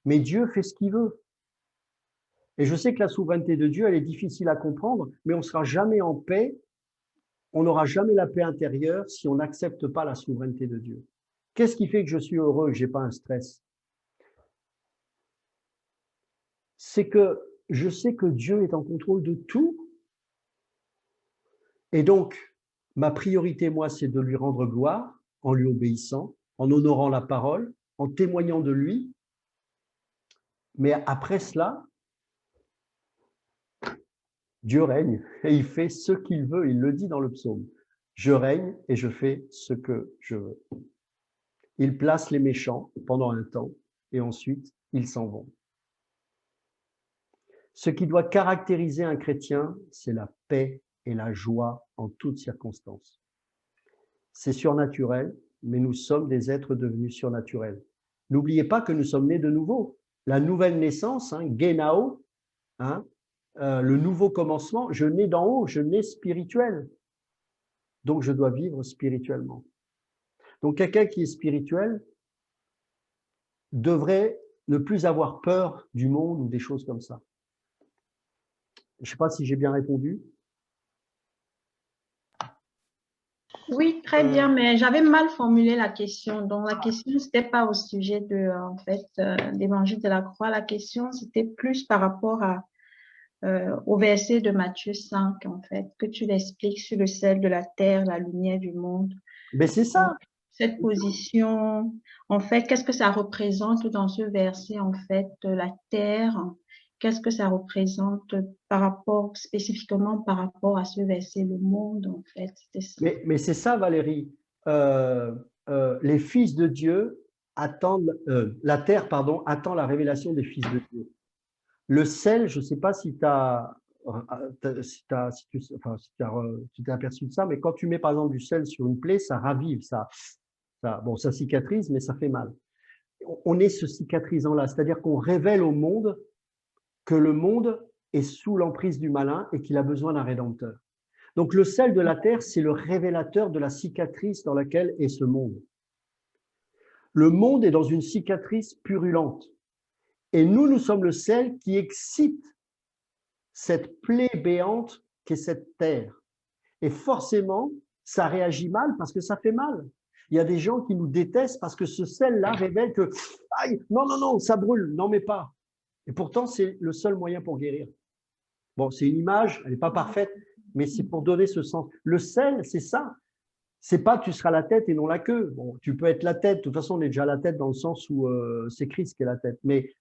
Mais Dieu fait ce qu'il veut. Et je sais que la souveraineté de Dieu, elle est difficile à comprendre, mais on ne sera jamais en paix, on n'aura jamais la paix intérieure si on n'accepte pas la souveraineté de Dieu. Qu'est-ce qui fait que je suis heureux, que je n'ai pas un stress? C'est que je sais que Dieu est en contrôle de tout. Et donc, ma priorité, moi, c'est de lui rendre gloire en lui obéissant, en honorant la parole, en témoignant de lui. Mais après cela, Dieu règne et il fait ce qu'il veut. Il le dit dans le psaume. Je règne et je fais ce que je veux. Il place les méchants pendant un temps et ensuite ils s'en vont. Ce qui doit caractériser un chrétien, c'est la paix et la joie en toutes circonstances. C'est surnaturel, mais nous sommes des êtres devenus surnaturels. N'oubliez pas que nous sommes nés de nouveau. La nouvelle naissance, Génao, le nouveau commencement, je nais d'en haut, je nais spirituel. Donc, je dois vivre spirituellement. Donc, quelqu'un qui est spirituel devrait ne plus avoir peur du monde ou des choses comme ça. Je ne sais pas si j'ai bien répondu. Oui, très bien, mais j'avais mal formulé la question. Donc, la question, c'était pas au sujet de, en fait, l'évangile de la croix. La question, c'était plus par rapport au verset de Matthieu 5, en fait, que tu l'expliques sur le sel de la terre, la lumière du monde. Mais c'est ça. Donc, cette position, en fait, qu'est-ce que ça représente dans ce verset, en fait, la terre? Qu'est-ce que ça représente par rapport, spécifiquement par rapport à ce verset, le monde, en fait, c'était ça. Mais c'est ça, Valérie. Les fils de Dieu attendent, la terre, pardon, attend la révélation des fils de Dieu. Le sel, je ne sais pas si tu t'es aperçu de ça, mais quand tu mets par exemple du sel sur une plaie, ça ravive, ça cicatrise, mais ça fait mal. On est ce cicatrisant-là, c'est-à-dire qu'on révèle au monde que le monde est sous l'emprise du malin et qu'il a besoin d'un rédempteur. Donc le sel de la terre, c'est le révélateur de la cicatrice dans laquelle est ce monde. Le monde est dans une cicatrice purulente. Et nous sommes le sel qui excite cette plaie béante qu'est cette terre. Et forcément, ça réagit mal parce que ça fait mal. Il y a des gens qui nous détestent parce que ce sel-là révèle que « Aïe, non, ça brûle, n'en mets pas ». Et pourtant, c'est le seul moyen pour guérir. Bon, c'est une image, elle n'est pas parfaite, mais c'est pour donner ce sens. Le sel, c'est ça. C'est pas tu seras la tête et non la queue. Bon, tu peux être la tête. De toute façon, on est déjà la tête dans le sens où c'est Christ qui est la tête. Mais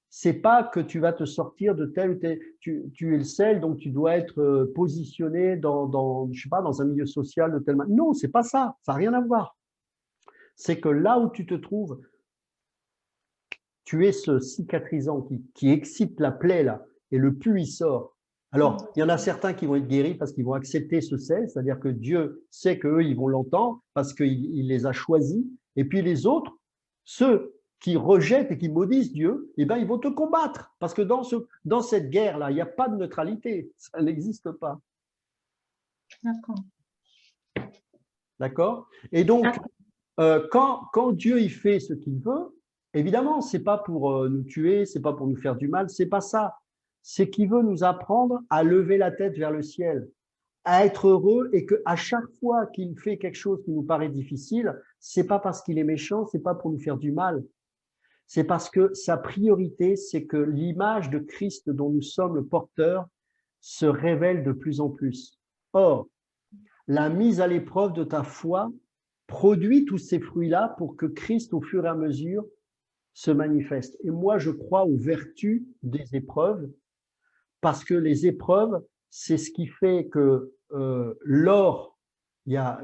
c'est pas que tu vas te sortir de tel ou tel. Tu es le sel, donc tu dois être positionné je sais pas, dans un milieu social de telle manière. Non, c'est pas ça. Ça n'a rien à voir. C'est que là où tu te trouves, tu es ce cicatrisant qui excite la plaie là, et le pus il sort. Alors, il y en a certains qui vont être guéris parce qu'ils vont accepter ce sel, c'est-à-dire que Dieu sait qu'eux, ils vont l'entendre parce qu'il les a choisis. Et puis les autres, ceux qui rejettent et qui maudissent Dieu, eh ben, ils vont te combattre. Parce que dans cette guerre-là, il n'y a pas de neutralité. Ça n'existe pas. D'accord. D'accord? Et donc, quand Dieu il fait ce qu'il veut, évidemment, ce n'est pas pour nous tuer, ce n'est pas pour nous faire du mal, ce n'est pas ça. C'est qu'il veut nous apprendre à lever la tête vers le ciel, à être heureux et qu'à chaque fois qu'il fait quelque chose qui nous paraît difficile, c'est pas parce qu'il est méchant, c'est pas pour nous faire du mal. C'est parce que sa priorité, c'est que l'image de Christ dont nous sommes le porteur se révèle de plus en plus. Or, la mise à l'épreuve de ta foi produit tous ces fruits-là pour que Christ, au fur et à mesure, se manifeste. Et moi, je crois aux vertus des épreuves, parce que les épreuves, c'est ce qui fait que l'or,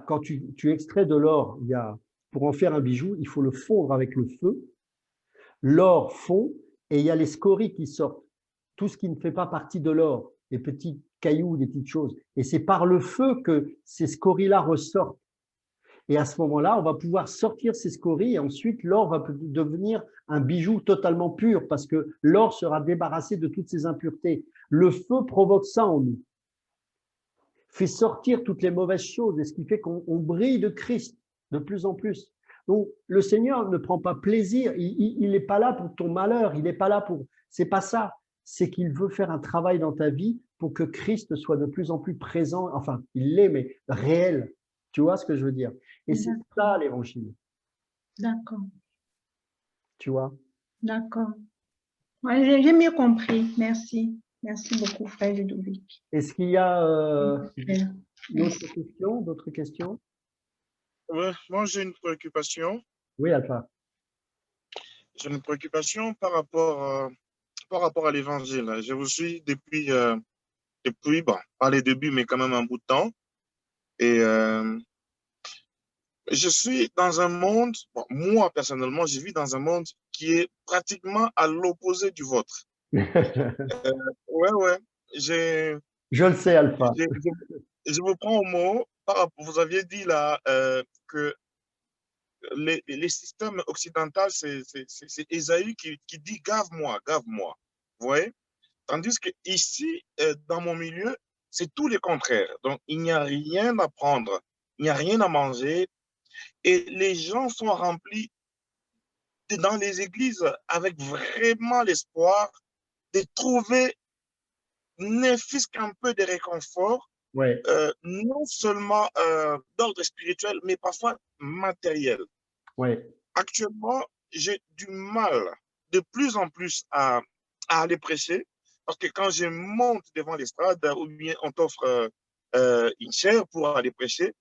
quand tu extrais de l'or, pour en faire un bijou, il faut le fondre avec le feu. L'or fond et il y a les scories qui sortent. Tout ce qui ne fait pas partie de l'or, les petits cailloux, des petites choses. Et c'est par le feu que ces scories-là ressortent. Et à ce moment-là, on va pouvoir sortir ces scories et ensuite l'or va devenir un bijou totalement pur parce que l'or sera débarrassé de toutes ces impuretés. Le feu provoque ça en nous, fait sortir toutes les mauvaises choses et ce qui fait qu'on brille de Christ de plus en plus. Donc le Seigneur ne prend pas plaisir, il n'est pas là pour ton malheur, il n'est pas là pour… C'est pas ça. c'est qu'il veut faire un travail dans ta vie pour que Christ soit de plus en plus présent, enfin, il l'est, mais réel. Tu vois ce que je veux dire? Et c'est ça l'évangile, D'accord, tu vois? d'accord. Ouais, j'ai mieux compris. Merci. Merci beaucoup, frère Ludovic. Est-ce qu'il y a Super. d'autres questions? Ouais, moi, j'ai une préoccupation. Oui, Alpha. J'ai une préoccupation par rapport à l'évangile. Je vous suis depuis bon, pas les débuts, mais quand même un bout de temps. Et je suis dans un monde, bon, moi personnellement, je vis dans un monde qui est pratiquement à l'opposé du vôtre. Ouais, ouais. J'ai, Je le sais, Alpha. je vous prends au mot. Vous aviez dit là que les systèmes occidentaux, c'est Ésaü qui dit gave-moi, gave-moi. Vous voyez? Tandis que ici, dans mon milieu, c'est tout le contraire. Donc, il n'y a rien à prendre, il n'y a rien à manger. Et les gens sont remplis dans les églises avec vraiment l'espoir de trouver ne fût-ce qu'un peu de réconfort, Ouais. non seulement d'ordre spirituel, mais parfois matériel. Ouais. Actuellement, j'ai du mal de plus en plus à aller prêcher, parce que quand je monte devant l'estrade ou bien on t'offre une chaire pour aller prêcher,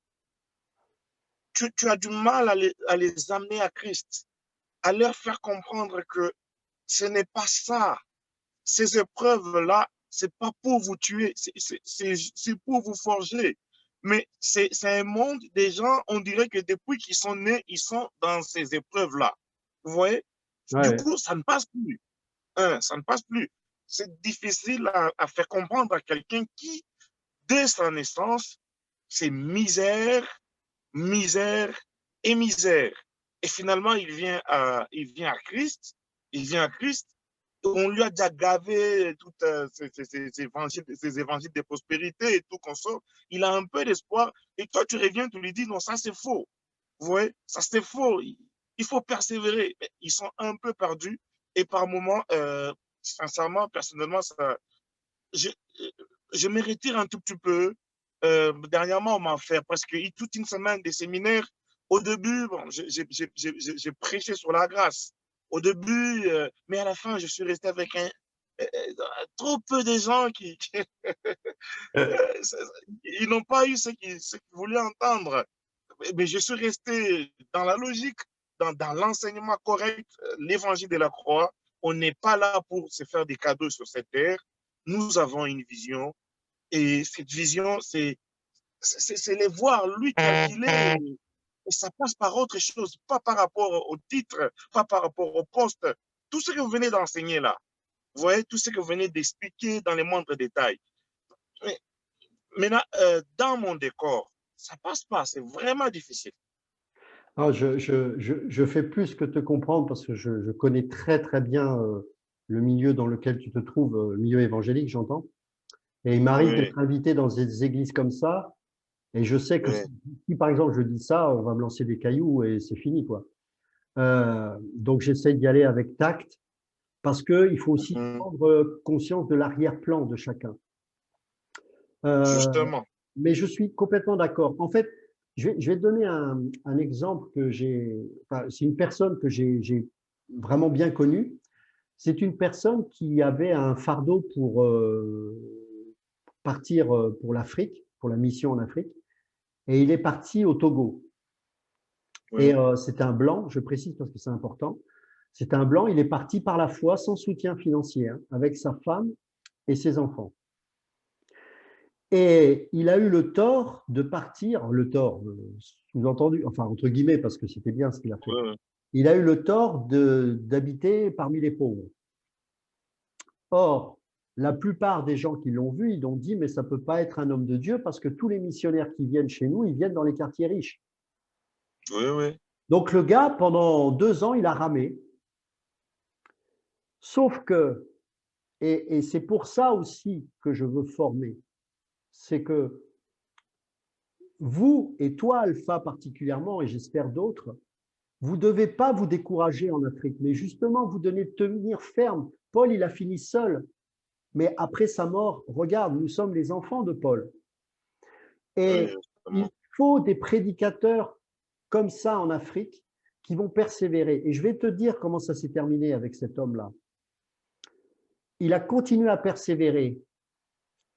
tu as du mal à les amener à Christ, à leur faire comprendre que ce n'est pas ça. Ces épreuves-là, c'est pas pour vous tuer, c'est pour vous forger. Mais c'est un monde, des gens, on dirait que depuis qu'ils sont nés, ils sont dans ces épreuves-là. Vous voyez? Du Ouais. coup, ça ne passe plus. Ça ne passe plus. C'est difficile à faire comprendre à quelqu'un qui, dès sa naissance, c'est misère, misère et misère. Et finalement, il vient à Christ, il vient à Christ. On lui a déjà gavé tous ces évangiles de prospérité et tout qu'on sort. Il a un peu d'espoir. Et toi, tu reviens, tu lui dis, non, ça c'est faux. Vous voyez, ça c'est faux. Il faut persévérer. Mais ils sont un peu perdus. Et par moments, sincèrement, personnellement, je, je me retire un tout petit peu. Dernièrement, on m'a fait presque toute une semaine de séminaires. Au début, bon, j'ai prêché sur la grâce. Au début, mais à la fin, je suis resté avec trop peu de gens ils n'ont pas eu ce qu'ils voulaient entendre. Mais je suis resté dans la logique, dans l'enseignement correct, l'évangile de la croix. On n'est pas là pour se faire des cadeaux sur cette terre. Nous avons une vision. Et cette vision, c'est les voir, lui, tel qu'il est. Et ça passe par autre chose, pas par rapport au titre, pas par rapport au poste. Tout ce que vous venez d'enseigner là, vous voyez, tout ce que vous venez d'expliquer dans les moindres détails. Mais maintenant, dans mon décor, ça passe pas, c'est vraiment difficile. Alors, je fais plus que te comprendre parce que je connais très très bien le milieu dans lequel tu te trouves, le milieu évangélique, j'entends. Et il m'arrive Oui, d'être invité dans des églises comme ça, et je sais que oui. si par exemple je dis ça, on va me lancer des cailloux et c'est fini, quoi. Donc j'essaie d'y aller avec tact parce qu'il faut aussi prendre conscience de l'arrière-plan de chacun. Justement. Mais je suis complètement d'accord. En fait, je vais te donner un exemple que j'ai. Enfin, c'est une personne que j'ai vraiment bien connue. C'est une personne qui avait un fardeau pour partir pour l'Afrique, pour la mission en Afrique, et il est parti au Togo. Oui. Et c'est un blanc, je précise parce que c'est important. C'est un blanc, il est parti par la foi, sans soutien financier, hein, avec sa femme et ses enfants. Et il a eu le tort de partir, le tort, sous-entendu, enfin entre guillemets, parce que c'était bien ce qu'il a fait. Oui. Il a eu le tort d'habiter parmi les pauvres. Or, la plupart des gens qui l'ont vu, ils ont dit, mais ça ne peut pas être un homme de Dieu parce que tous les missionnaires qui viennent chez nous, ils viennent dans les quartiers riches. Oui, oui. Donc le gars, pendant 2 ans, il a ramé. Sauf que, et c'est pour ça aussi que je veux former, c'est que vous, et toi Alpha particulièrement, et j'espère d'autres, vous ne devez pas vous décourager en Afrique, mais justement vous devez tenir ferme. Paul, il a fini seul. Mais après sa mort, regarde, nous sommes les enfants de Paul. Et il faut des prédicateurs comme ça en Afrique qui vont persévérer. Et je vais te dire comment ça s'est terminé avec cet homme-là. Il a continué à persévérer.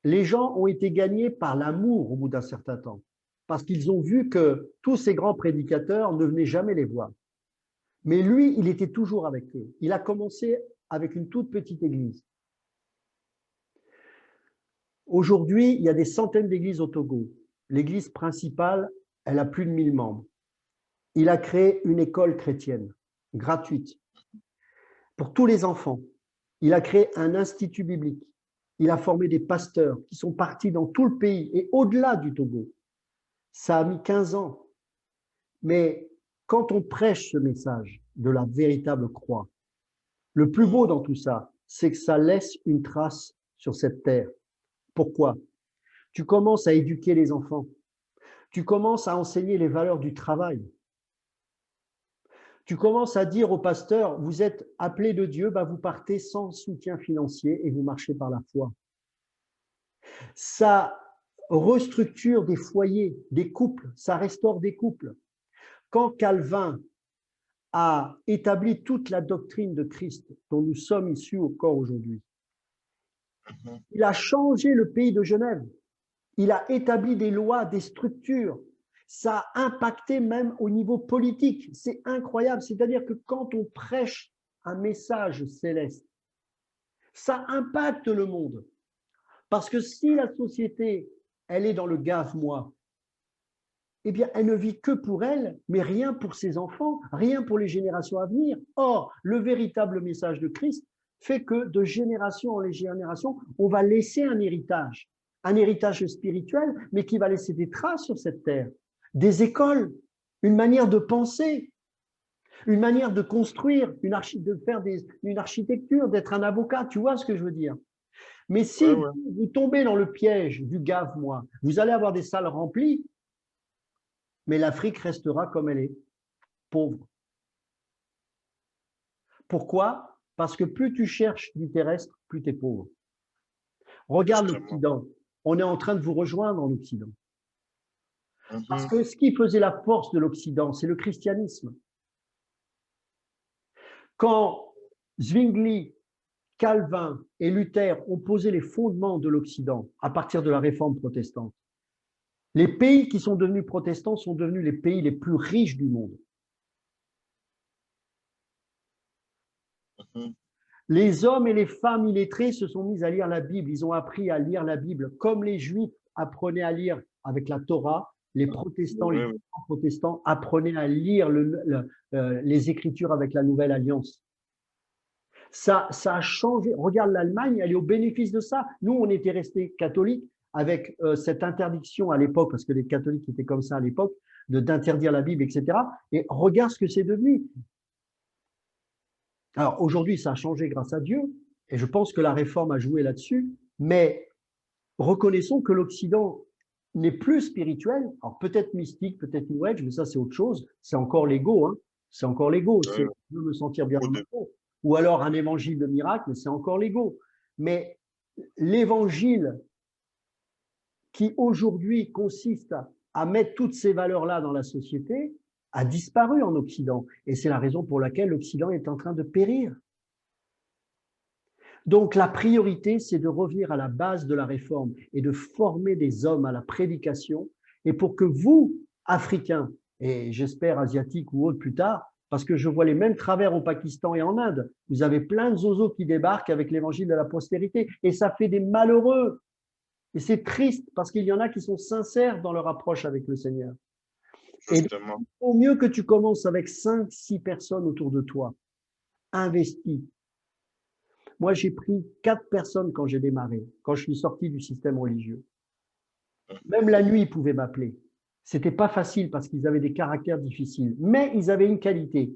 Les gens ont été gagnés par l'amour au bout d'un certain temps, parce qu'ils ont vu que tous ces grands prédicateurs ne venaient jamais les voir. Mais lui, il était toujours avec eux. Il a commencé avec une toute petite église. Aujourd'hui, il y a des centaines d'églises au Togo. L'église principale, elle a plus de 1000 membres. Il a créé une école chrétienne, gratuite, pour tous les enfants. Il a créé un institut biblique. Il a formé des pasteurs qui sont partis dans tout le pays et au-delà du Togo. Ça a mis 15 ans. Mais quand on prêche ce message de la véritable croix, le plus beau dans tout ça, c'est que ça laisse une trace sur cette terre. Pourquoi? Tu commences à éduquer les enfants. Tu commences à enseigner les valeurs du travail. Tu commences à dire au pasteur, vous êtes appelé de Dieu, vous partez sans soutien financier et vous marchez par la foi. Ça restructure des foyers, des couples, ça restaure des couples. Quand Calvin a établi toute la doctrine de Christ dont nous sommes issus au corps aujourd'hui, il a changé le pays de Genève. Il a établi des lois, des structures. Ça a impacté même au niveau politique. C'est incroyable. C'est-à-dire que quand on prêche un message céleste, ça impacte le monde. Parce que si la société, elle est dans le gave-moi, eh bien, elle ne vit que pour elle, mais rien pour ses enfants, rien pour les générations à venir. Or, le véritable message de Christ fait que de génération en génération, on va laisser un héritage spirituel, mais qui va laisser des traces sur cette terre. Des écoles, une manière de penser, une manière de construire, de faire une architecture, d'être un avocat, tu vois ce que je veux dire. Mais si vous tombez dans le piège du gave-moi, vous allez avoir des salles remplies, mais l'Afrique restera comme elle est, pauvre. Pourquoi? Parce que plus tu cherches du terrestre, plus tu es pauvre. Regarde l'Occident. On est en train de vous rejoindre en Occident. Parce que ce qui faisait la force de l'Occident, c'est le christianisme. Quand Zwingli, Calvin et Luther ont posé les fondements de l'Occident à partir de la réforme protestante, les pays qui sont devenus protestants sont devenus les pays les plus riches du monde. Les hommes et les femmes illettrés se sont mis à lire la Bible. Ils ont appris à lire la Bible comme les Juifs apprenaient à lire avec la Torah. Les protestants, les protestants apprenaient à lire les Écritures avec la Nouvelle Alliance. Ça a changé. Regarde l'Allemagne, elle est au bénéfice de ça. Nous, on était restés catholiques avec cette interdiction à l'époque, parce que les catholiques étaient comme ça à l'époque, d'interdire la Bible, etc. Et regarde ce que c'est devenu. Alors aujourd'hui, ça a changé grâce à Dieu, et je pense que la réforme a joué là-dessus, mais reconnaissons que l'Occident n'est plus spirituel, alors peut-être mystique, peut-être New Age, mais ça c'est autre chose, c'est encore l'ego, hein. C'est encore l'ego, c'est je veux me sentir bien dans ma peau. Ou alors un évangile de miracle, c'est encore l'ego. Mais l'évangile qui aujourd'hui consiste à mettre toutes ces valeurs-là dans la société a disparu en Occident. Et c'est la raison pour laquelle l'Occident est en train de périr. Donc la priorité, c'est de revenir à la base de la réforme et de former des hommes à la prédication. Et pour que vous, Africains, et j'espère Asiatiques ou autres plus tard, parce que je vois les mêmes travers au Pakistan et en Inde, vous avez plein de zozos qui débarquent avec l'évangile de la prospérité. Et ça fait des malheureux. Et c'est triste parce qu'il y en a qui sont sincères dans leur approche avec le Seigneur. Et au mieux que tu commences avec 5-6 personnes autour de toi, investis. Moi, j'ai pris 4 personnes quand j'ai démarré, quand je suis sorti du système religieux. Même la nuit, ils pouvaient m'appeler. C'était pas facile parce qu'ils avaient des caractères difficiles. Mais ils avaient une qualité,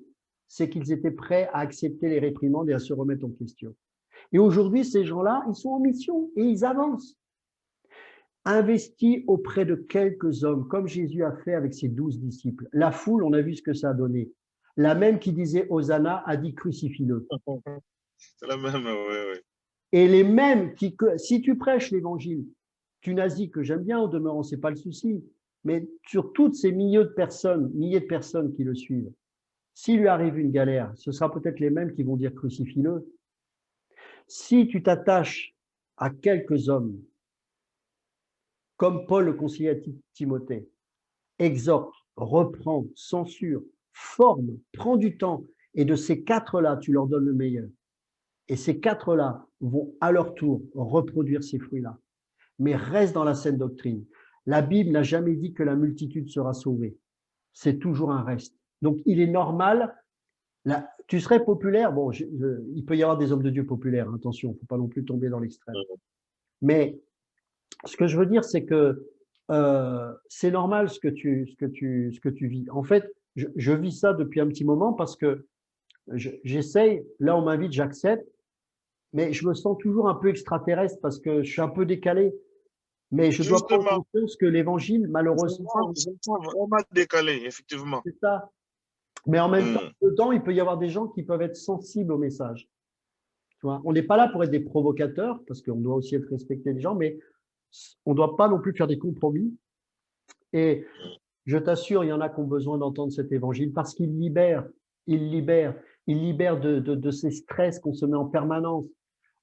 c'est qu'ils étaient prêts à accepter les réprimandes et à se remettre en question. Et aujourd'hui, ces gens-là, ils sont en mission et ils avancent. Investis auprès de quelques hommes, comme Jésus a fait avec ses 12 disciples. La foule, on a vu ce que ça a donné. La même qui disait Hosanna a dit crucifie-le. C'est la même, oui. Et les mêmes si tu prêches l'évangile, tu nazis que j'aime bien, au demeurant, ce n'est pas le souci, mais sur toutes ces milliers de personnes qui le suivent, s'il lui arrive une galère, ce sera peut-être les mêmes qui vont dire crucifie-le. Si tu t'attaches à quelques hommes, comme Paul le conseillait à Timothée, exhorte, reprend, censure, forme, prend du temps, et de ces quatre-là, tu leur donnes le meilleur. Et ces quatre-là vont à leur tour reproduire ces fruits-là. Mais reste dans la saine doctrine. La Bible n'a jamais dit que la multitude sera sauvée. C'est toujours un reste. Donc, il est normal. Là, tu serais populaire. Bon, il peut y avoir des hommes de Dieu populaires. Attention, il ne faut pas non plus tomber dans l'extrême. Mais ce que je veux dire, c'est que c'est normal ce que tu vis. En fait, je vis ça depuis un petit moment parce que j'essaye. Là, on m'invite, j'accepte. Mais je me sens toujours un peu extraterrestre parce que je suis un peu décalé. Mais je dois prendre Justement, conscience que l'évangile, malheureusement, je me sens vraiment décalé, effectivement. c'est ça. Mais en même temps, dedans, il peut y avoir des gens qui peuvent être sensibles au message. Tu vois, on n'est pas là pour être des provocateurs, parce qu'on doit aussi être respecté des gens, mais on ne doit pas non plus faire des compromis. Et je t'assure, il y en a qui ont besoin d'entendre cet évangile parce qu'il libère, de ces stress qu'on se met en permanence.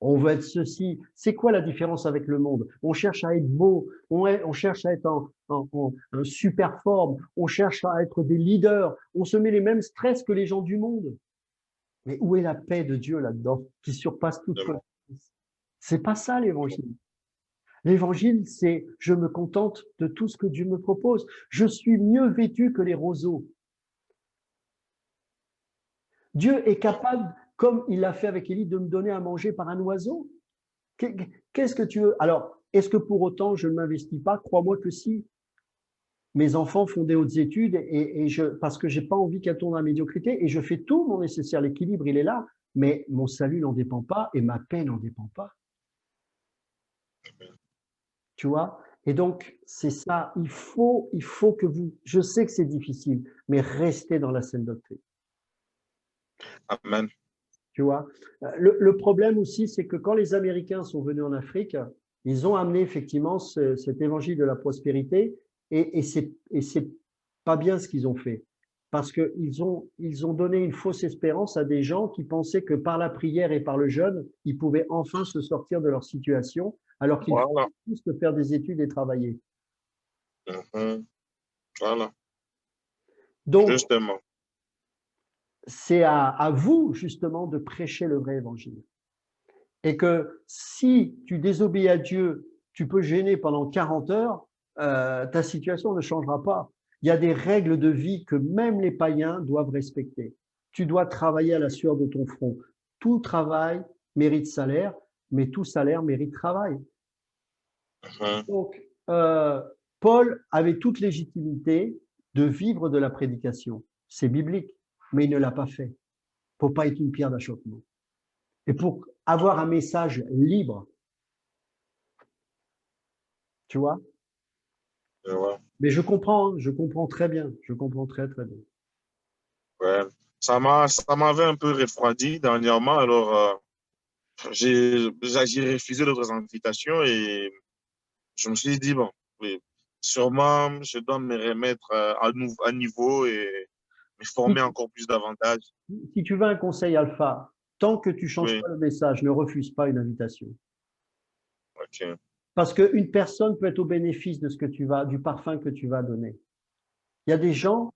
On veut être ceci. C'est quoi la différence avec le monde? On cherche à être beau, on cherche à être en super forme, on cherche à être des leaders, on se met les mêmes stress que les gens du monde. Mais où est la paix de Dieu là-dedans, qui surpasse toute connaissance? C'est pas ça l'évangile. L'évangile, c'est je me contente de tout ce que Dieu me propose. Je suis mieux vêtu que les roseaux. Dieu est capable, comme il l'a fait avec Élie, de me donner à manger par un oiseau. Qu'est-ce que tu veux? Alors, est-ce que pour autant je ne m'investis pas? Crois-moi que si. Mes enfants font des hautes études parce que j'ai pas envie qu'elles tournent dans la médiocrité et je fais tout mon nécessaire. L'équilibre, il est là, mais mon salut n'en dépend pas et ma paix n'en dépend pas. Tu vois? Et donc, c'est ça. Il faut que vous, je sais que c'est difficile, mais restez dans la saine doctrine. Amen. Tu vois? Le problème aussi, c'est que quand les Américains sont venus en Afrique, ils ont amené effectivement cet évangile de la prospérité et c'est pas bien ce qu'ils ont fait. Parce qu'ils ont donné une fausse espérance à des gens qui pensaient que par la prière et par le jeûne, ils pouvaient enfin se sortir de leur situation, alors qu'il faut plus que faire des études et travailler. Voilà. Donc, justement. C'est à vous, justement, de prêcher le vrai évangile. Et que si tu désobéis à Dieu, tu peux gêner pendant 40 heures, ta situation ne changera pas. Il y a des règles de vie que même les païens doivent respecter. Tu dois travailler à la sueur de ton front. Tout travail mérite salaire, mais tout salaire mérite travail. Donc, Paul avait toute légitimité de vivre de la prédication. C'est biblique, mais il ne l'a pas fait. Pour pas être une pierre d'achoppement. Et pour avoir un message libre. Tu vois? Mais je comprends très bien. Je comprends très, très bien. Ouais. Ça m'avait un peu refroidi dernièrement, alors j'ai refusé d'autres invitations et je me suis dit, bon, oui, sûrement, je dois me remettre à niveau et me former encore plus davantage. Si tu veux un conseil alpha, tant que tu ne changes Oui. pas le message, ne refuse pas une invitation. Ok. Parce qu'une personne peut être au bénéfice de du parfum que tu vas donner. Il y a des gens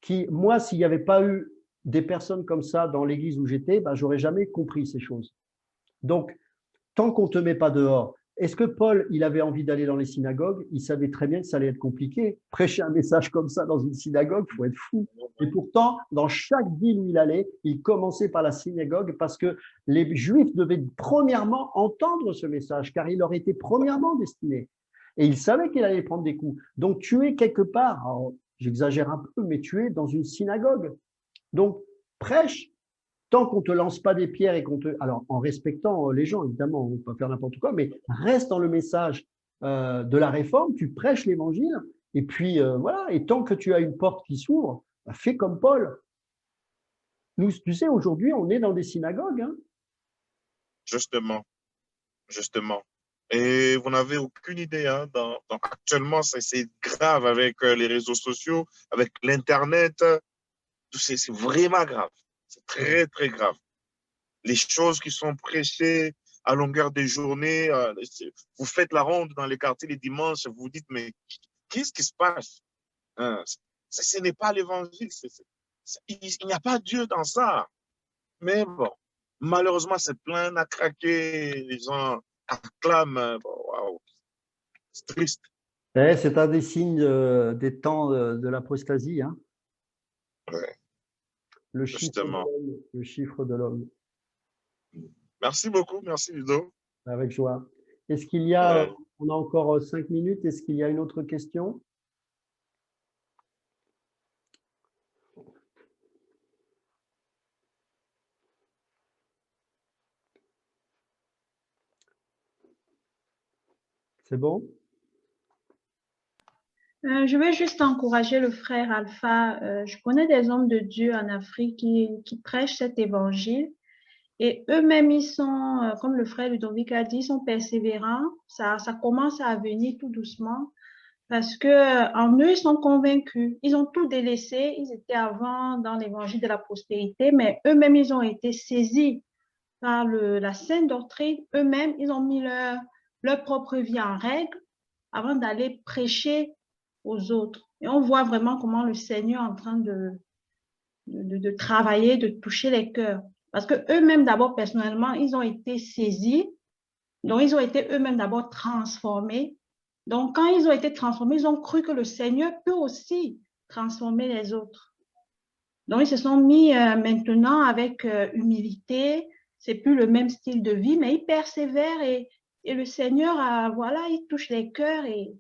qui, moi, s'il n'y avait pas eu des personnes comme ça dans l'église où j'étais, ben, j'aurais jamais compris ces choses. Donc, tant qu'on ne te met pas dehors, est-ce que Paul, il avait envie d'aller dans les synagogues? Il savait très bien que ça allait être compliqué. Prêcher un message comme ça dans une synagogue, il faut être fou. Et pourtant, dans chaque ville où il allait, il commençait par la synagogue parce que les Juifs devaient premièrement entendre ce message, car il leur était premièrement destiné. Et il savait qu'il allait prendre des coups. Donc, tu es quelque part, j'exagère un peu, mais tu es dans une synagogue. Donc, prêche. Tant qu'on ne te lance pas des pierres et alors, en respectant les gens, évidemment, on ne peut pas faire n'importe quoi, mais reste dans le message de la réforme, tu prêches l'évangile, et puis voilà, et tant que tu as une porte qui s'ouvre, bah, fais comme Paul. Nous, tu sais, aujourd'hui, on est dans des synagogues. Hein. Justement. justement. Et vous n'avez aucune idée, hein, actuellement, c'est grave avec les réseaux sociaux, avec l'Internet, c'est vraiment grave. C'est très, très grave. Les choses qui sont prêchées à longueur de journée, vous faites la ronde dans les quartiers les dimanches, vous vous dites, mais qu'est-ce qui se passe? Hein? Ce n'est pas l'évangile. Il n'y a pas Dieu dans ça. Mais bon, malheureusement, c'est plein à craquer. Les gens acclament. Bon, waouh, c'est triste. C'est un des signes des temps de l'apostasie, hein. Ouais, Le chiffre de justement. l'homme, le chiffre de l'homme. Merci beaucoup. Merci, Ludo. Avec joie. Est-ce qu'il y a, Ouais. on a encore 5 minutes, est-ce qu'il y a une autre question? C'est bon? Je vais juste encourager le frère Alpha. Je connais des hommes de Dieu en Afrique qui prêchent cet évangile et eux-mêmes, ils sont, comme le frère Ludovic a dit, ils sont persévérants. Ça commence à venir tout doucement parce que en eux, ils sont convaincus. Ils ont tout délaissé. Ils étaient avant dans l'évangile de la prospérité, mais eux-mêmes, ils ont été saisis par la sainte doctrine. Eux-mêmes, ils ont mis leur propre vie en règle avant d'aller prêcher aux autres. Et on voit vraiment comment le Seigneur est en train de travailler, de toucher les cœurs. Parce que eux-mêmes, d'abord, personnellement, ils ont été saisis. Donc, ils ont été eux-mêmes d'abord transformés. Donc, quand ils ont été transformés, ils ont cru que le Seigneur peut aussi transformer les autres. Donc, ils se sont mis maintenant avec humilité. C'est plus le même style de vie, mais ils persévèrent et le Seigneur, voilà, il touche les cœurs et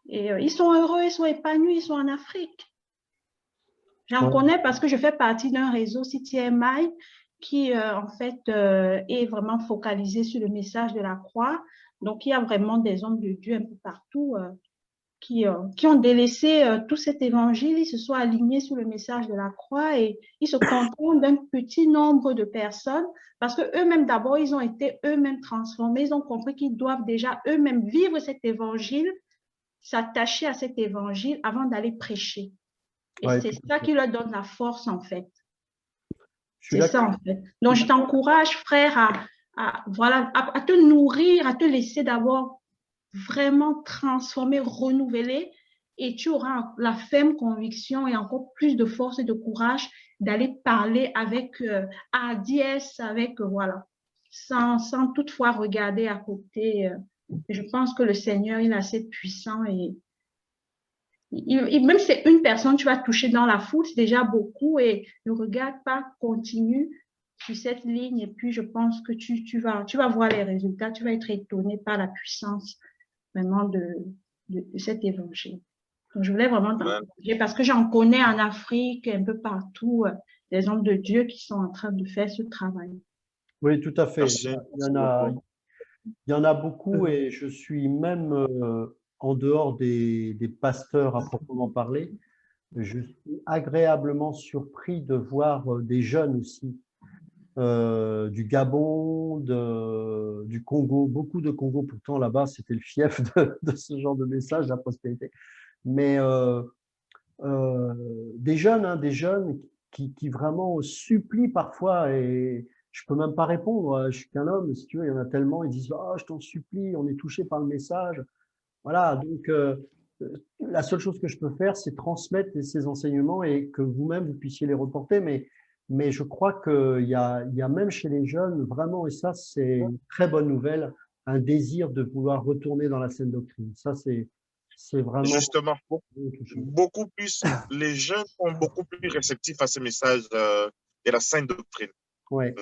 ils sont heureux, ils sont épanouis, ils sont en Afrique. J'en connais parce que je fais partie d'un réseau CTMI qui, en fait, est vraiment focalisé sur le message de la croix. Donc, il y a vraiment des hommes de Dieu un peu partout qui ont délaissé tout cet évangile, ils se sont alignés sur le message de la croix et ils se contentent d'un petit nombre de personnes parce que eux-mêmes, d'abord, ils ont été eux-mêmes transformés, ils ont compris qu'ils doivent déjà eux-mêmes vivre cet évangile, s'attacher à cet évangile avant d'aller prêcher. Et Ouais, c'est ça qui leur donne la force, en fait. je suis C'est ça, d'accord. en fait. Donc, je t'encourage, frère, voilà, à te nourrir, à te laisser d'abord vraiment transformer, renouveler, et tu auras la ferme conviction et encore plus de force et de courage d'aller parler avec hardiesse, avec, voilà, sans toutefois regarder à côté. Je pense que le Seigneur, il est assez puissant et même si c'est une personne, tu vas toucher dans la foule, c'est déjà beaucoup et ne regarde pas, continue sur cette ligne et puis je pense que tu vas voir les résultats, tu vas être étonné par la puissance vraiment de cet évangile. Donc, je voulais vraiment t'encourager parce que j'en connais en Afrique, un peu partout, des hommes de Dieu qui sont en train de faire ce travail. Oui, tout à fait. Merci. Il y en a beaucoup et je suis même en dehors des pasteurs à proprement parler. Je suis agréablement surpris de voir des jeunes aussi, du Gabon, du Congo, beaucoup de Congo. Pourtant, là-bas, c'était le fief de ce genre de message, la prospérité. Mais des jeunes qui vraiment supplient parfois et je peux même pas répondre. Je suis qu'un homme, si tu veux, il y en a tellement. Ils disent, ah, je t'en supplie, on est touché par le message. Voilà, donc la seule chose que je peux faire, c'est transmettre ces enseignements et que vous-même, vous puissiez les reporter. Mais je crois il y a même chez les jeunes, vraiment, et ça, c'est une très bonne nouvelle, un désir de vouloir retourner dans la saine doctrine. Ça, c'est vraiment Justement, touchant. beaucoup plus, les jeunes sont beaucoup plus réceptifs à ces messages de la sainte doctrine. Ouais.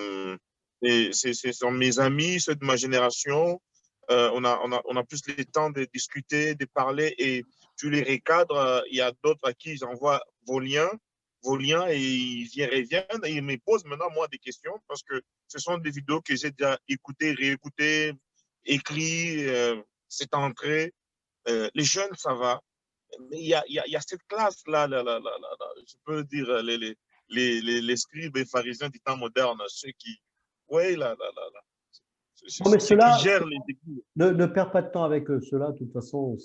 Et ce sont mes amis, ceux de ma génération. On a plus le temps de discuter, de parler et tu les recadres. Il y a d'autres à qui j'envoie vos liens et ils y reviennent et ils me posent maintenant, moi, des questions parce que ce sont des vidéos que j'ai déjà écoutées, réécoutées, écrites, c'est entré. Les jeunes, ça va. Mais il y a cette classe-là, je peux dire, les scribes et pharisiens du temps moderne, ceux qui, oui, là, Non, mais ceux ceux-là, qui gèrent les églises. ne perds pas de temps avec eux. Ceux-là, de toute façon,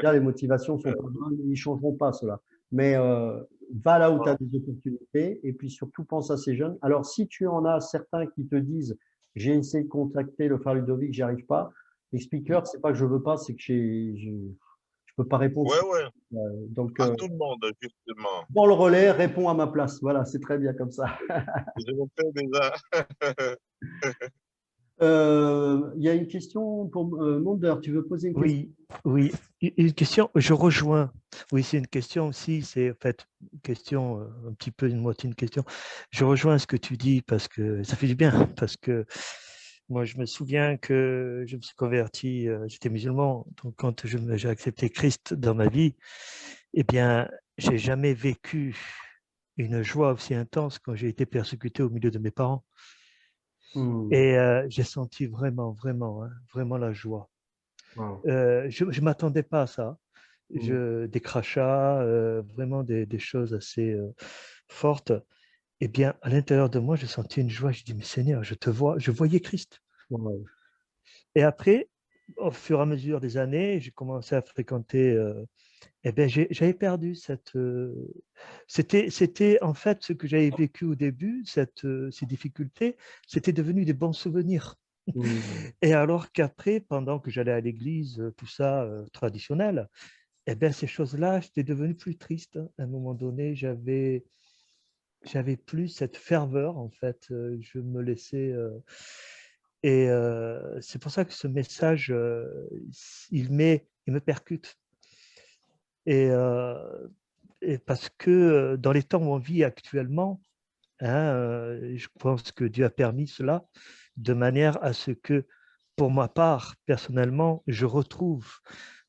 là, les motivations sont pas bonnes, ils ne changeront pas, ceux-là. Mais va là où tu as des opportunités et puis surtout pense à ces jeunes. Alors, si tu en as certains qui te disent j'ai essayé de contacter le Phare Ludovic, j'y arrive pas, explique-leur, c'est pas que je veux pas, c'est que je peux pas répondre. Ouais, ouais, Donc, à tout le monde, justement. prends le relais, réponds à ma place. Voilà, c'est très bien comme ça. Je le fais déjà. Il y a une question pour Mondeur. Tu veux poser une question? Oui, oui. Une question, je rejoins. Oui, c'est une question aussi, c'est en fait une question, un petit peu une moitié une question. Je rejoins ce que tu dis parce que ça fait du bien, parce que moi, je me souviens que je me suis converti, j'étais musulman, donc quand j'ai accepté Christ dans ma vie, eh bien, j'ai jamais vécu une joie aussi intense quand j'ai été persécuté au milieu de mes parents. Et j'ai senti vraiment la joie. Wow. Je ne m'attendais pas à ça. Des crachats, vraiment des choses assez fortes. Eh bien, à l'intérieur de moi, j'ai senti une joie. Je dis, mais Seigneur, je te vois, je voyais Christ. Wow. Et après, au fur et à mesure des années, j'ai commencé à fréquenter. Eh bien, j'avais perdu cette. C'était en fait ce que j'avais vécu au début, ces difficultés, c'était devenu des bons souvenirs. Et alors qu'après, pendant que j'allais à l'église, tout ça traditionnel, eh bien, ces choses-là, j'étais devenu plus triste. À un moment donné, j'avais plus cette ferveur, en fait. Je me laissais. Et c'est pour ça que ce message, il me percute. Et parce que dans les temps où on vit actuellement, hein, je pense que Dieu a permis cela de manière à ce que, pour ma part, personnellement, je retrouve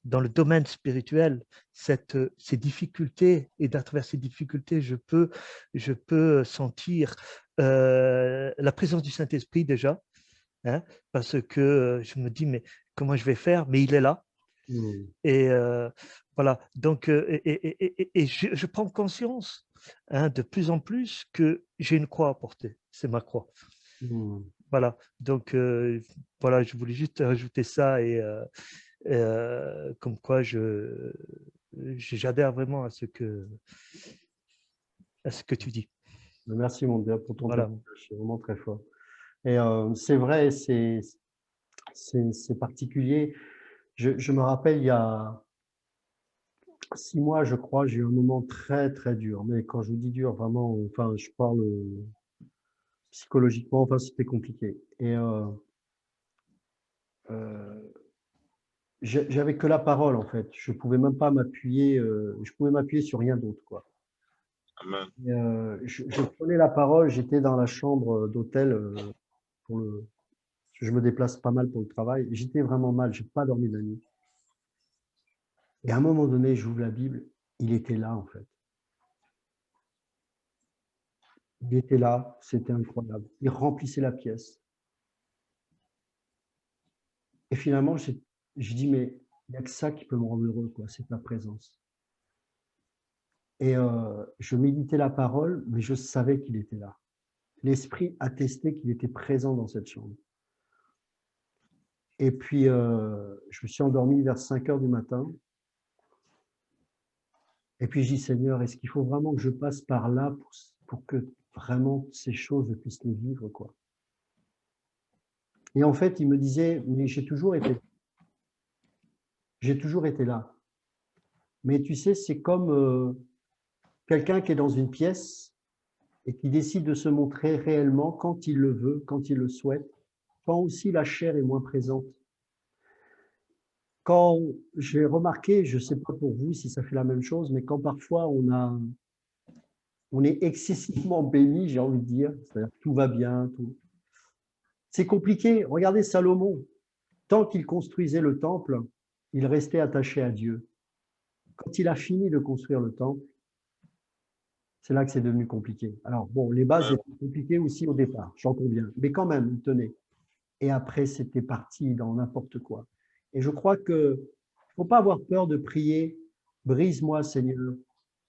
dans le domaine spirituel ces difficultés, et à travers ces difficultés, je peux sentir la présence du Saint-Esprit déjà, hein, parce que je me dis, mais comment je vais faire? Mais il est là. Et voilà, donc, et je prends conscience, hein, de plus en plus que j'ai une croix à porter, c'est ma croix. Voilà, donc voilà, je voulais juste rajouter ça et comme quoi j'adhère vraiment à ce que tu dis. Merci mon Dieu pour ton Voilà. témoignage, c'est vraiment très fort. Et c'est vrai, c'est particulier. Je me rappelle, il y a 6 mois, je crois, j'ai eu un moment très, très dur. Mais quand je vous dis dur, vraiment, enfin, je parle psychologiquement, enfin, c'était compliqué. Et j'avais que la parole, en fait. Je pouvais même pas m'appuyer, je pouvais m'appuyer sur rien d'autre, quoi. Amen. Et, je prenais la parole, j'étais dans la chambre d'hôtel je me déplace pas mal pour le travail. J'étais vraiment mal, j'ai pas dormi de la nuit. Et à un moment donné, j'ouvre la Bible, il était là, en fait. Il était là, c'était incroyable. Il remplissait la pièce. Et finalement, je dis, mais il n'y a que ça qui peut me rendre heureux, quoi, c'est ta présence. Et je méditais la parole, mais je savais qu'il était là. L'Esprit attestait qu'il était présent dans cette chambre. Et puis, je me suis endormi vers 5 heures du matin. Et puis, je dis, Seigneur, est-ce qu'il faut vraiment que je passe par là pour que vraiment ces choses, je puisse les vivre, quoi. Et en fait, il me disait, mais j'ai toujours été là. Mais tu sais, c'est comme quelqu'un qui est dans une pièce et qui décide de se montrer réellement quand il le veut, quand il le souhaite, quand aussi la chair est moins présente. Quand j'ai remarqué, je ne sais pas pour vous si ça fait la même chose, mais quand parfois on est excessivement béni, j'ai envie de dire, c'est-à-dire tout va bien, tout. C'est compliqué. Regardez Salomon. Tant qu'il construisait le temple, il restait attaché à Dieu. Quand il a fini de construire le temple, c'est là que c'est devenu compliqué. Alors, bon, les bases étaient compliquées aussi au départ, j'en conviens. Mais quand même, il tenait. Et après, c'était parti dans n'importe quoi. Et je crois qu'il ne faut pas avoir peur de prier. Brise-moi, Seigneur.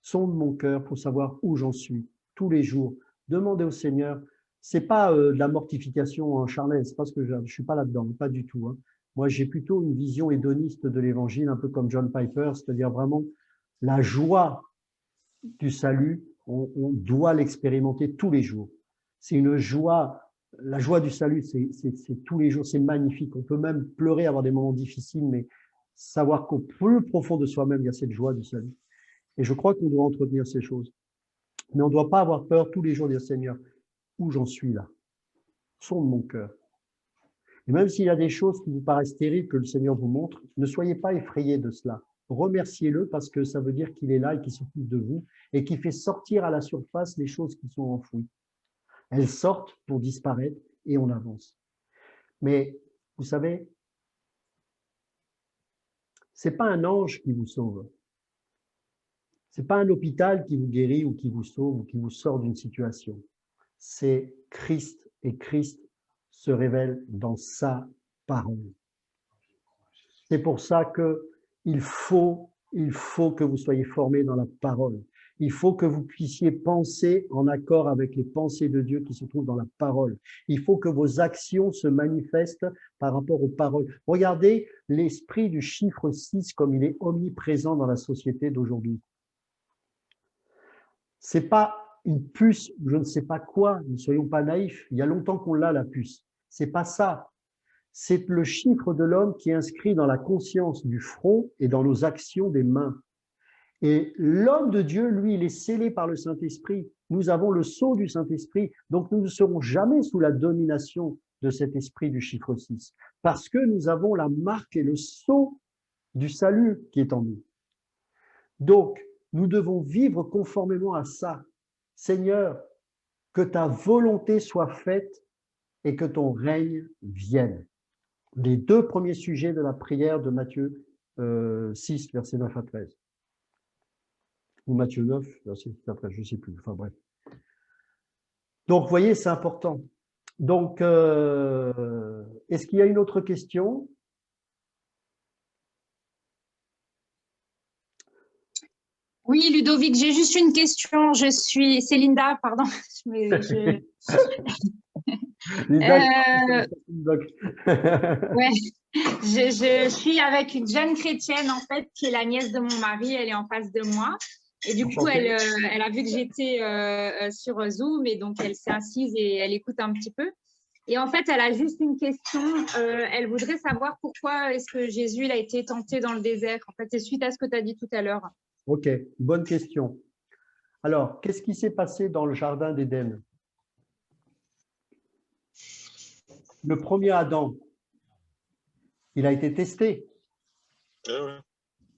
Sonde mon cœur pour savoir où j'en suis tous les jours. Demandez au Seigneur c'est pas de la mortification en charnel, c'est pas ce que je suis pas là-dedans, pas du tout. Hein. Moi, j'ai plutôt une vision hédoniste de l'évangile, un peu comme John Piper, c'est-à-dire vraiment la joie du salut, on doit l'expérimenter tous les jours. C'est une joie, la joie du salut, c'est tous les jours, c'est magnifique. On peut même pleurer, avoir des moments difficiles, mais savoir qu'au plus profond de soi-même, il y a cette joie du salut. Et je crois qu'on doit entretenir ces choses. Mais on ne doit pas avoir peur tous les jours de dire, Seigneur, où j'en suis là? Sonde mon cœur. Et même s'il y a des choses qui vous paraissent terribles que le Seigneur vous montre, ne soyez pas effrayés de cela. Remerciez-le parce que ça veut dire qu'il est là et qu'il s'occupe de vous et qu'il fait sortir à la surface les choses qui sont enfouies. Elles sortent pour disparaître et on avance. Mais vous savez, c'est pas un ange qui vous sauve. C'est pas un hôpital qui vous guérit ou qui vous sauve ou qui vous sort d'une situation. C'est Christ et Christ se révèle dans sa parole. C'est pour ça que il faut que vous soyez formés dans la parole. Il faut que vous puissiez penser en accord avec les pensées de Dieu qui se trouvent dans la parole. Il faut que vos actions se manifestent par rapport aux paroles. Regardez l'esprit du chiffre 6 comme il est omniprésent dans la société d'aujourd'hui. C'est pas une puce, je ne sais pas quoi, ne soyons pas naïfs. Il y a longtemps qu'on l'a, la puce. C'est pas ça. C'est le chiffre de l'homme qui est inscrit dans la conscience du front et dans nos actions des mains. Et l'homme de Dieu, lui, il est scellé par le Saint-Esprit. Nous avons le sceau du Saint-Esprit, donc nous ne serons jamais sous la domination de cet esprit du chiffre 6, parce que nous avons la marque et le sceau du salut qui est en nous. Donc, nous devons vivre conformément à ça. Seigneur, que ta volonté soit faite et que ton règne vienne. Les deux premiers sujets de la prière de Matthieu 6, versets 9 à 13. Ou Matthieu 9, verset 9 à 13, je ne sais plus. Enfin bref. Donc, vous voyez, c'est important. Donc, est-ce qu'il y a une autre question? Oui, Ludovic, j'ai juste une question. C'est Linda, pardon. Ouais, je suis avec une jeune chrétienne, en fait, qui est la nièce de mon mari. Elle est en face de moi. Et du coup, elle a vu que j'étais sur Zoom et donc elle s'est assise et elle écoute un petit peu. Et en fait, elle a juste une question. Elle voudrait savoir pourquoi est-ce que Jésus il a été tenté dans le désert. En fait, c'est suite à ce que tu as dit tout à l'heure. Ok, bonne question. Alors, qu'est-ce qui s'est passé dans le jardin d'Éden? Le premier Adam, il a été testé.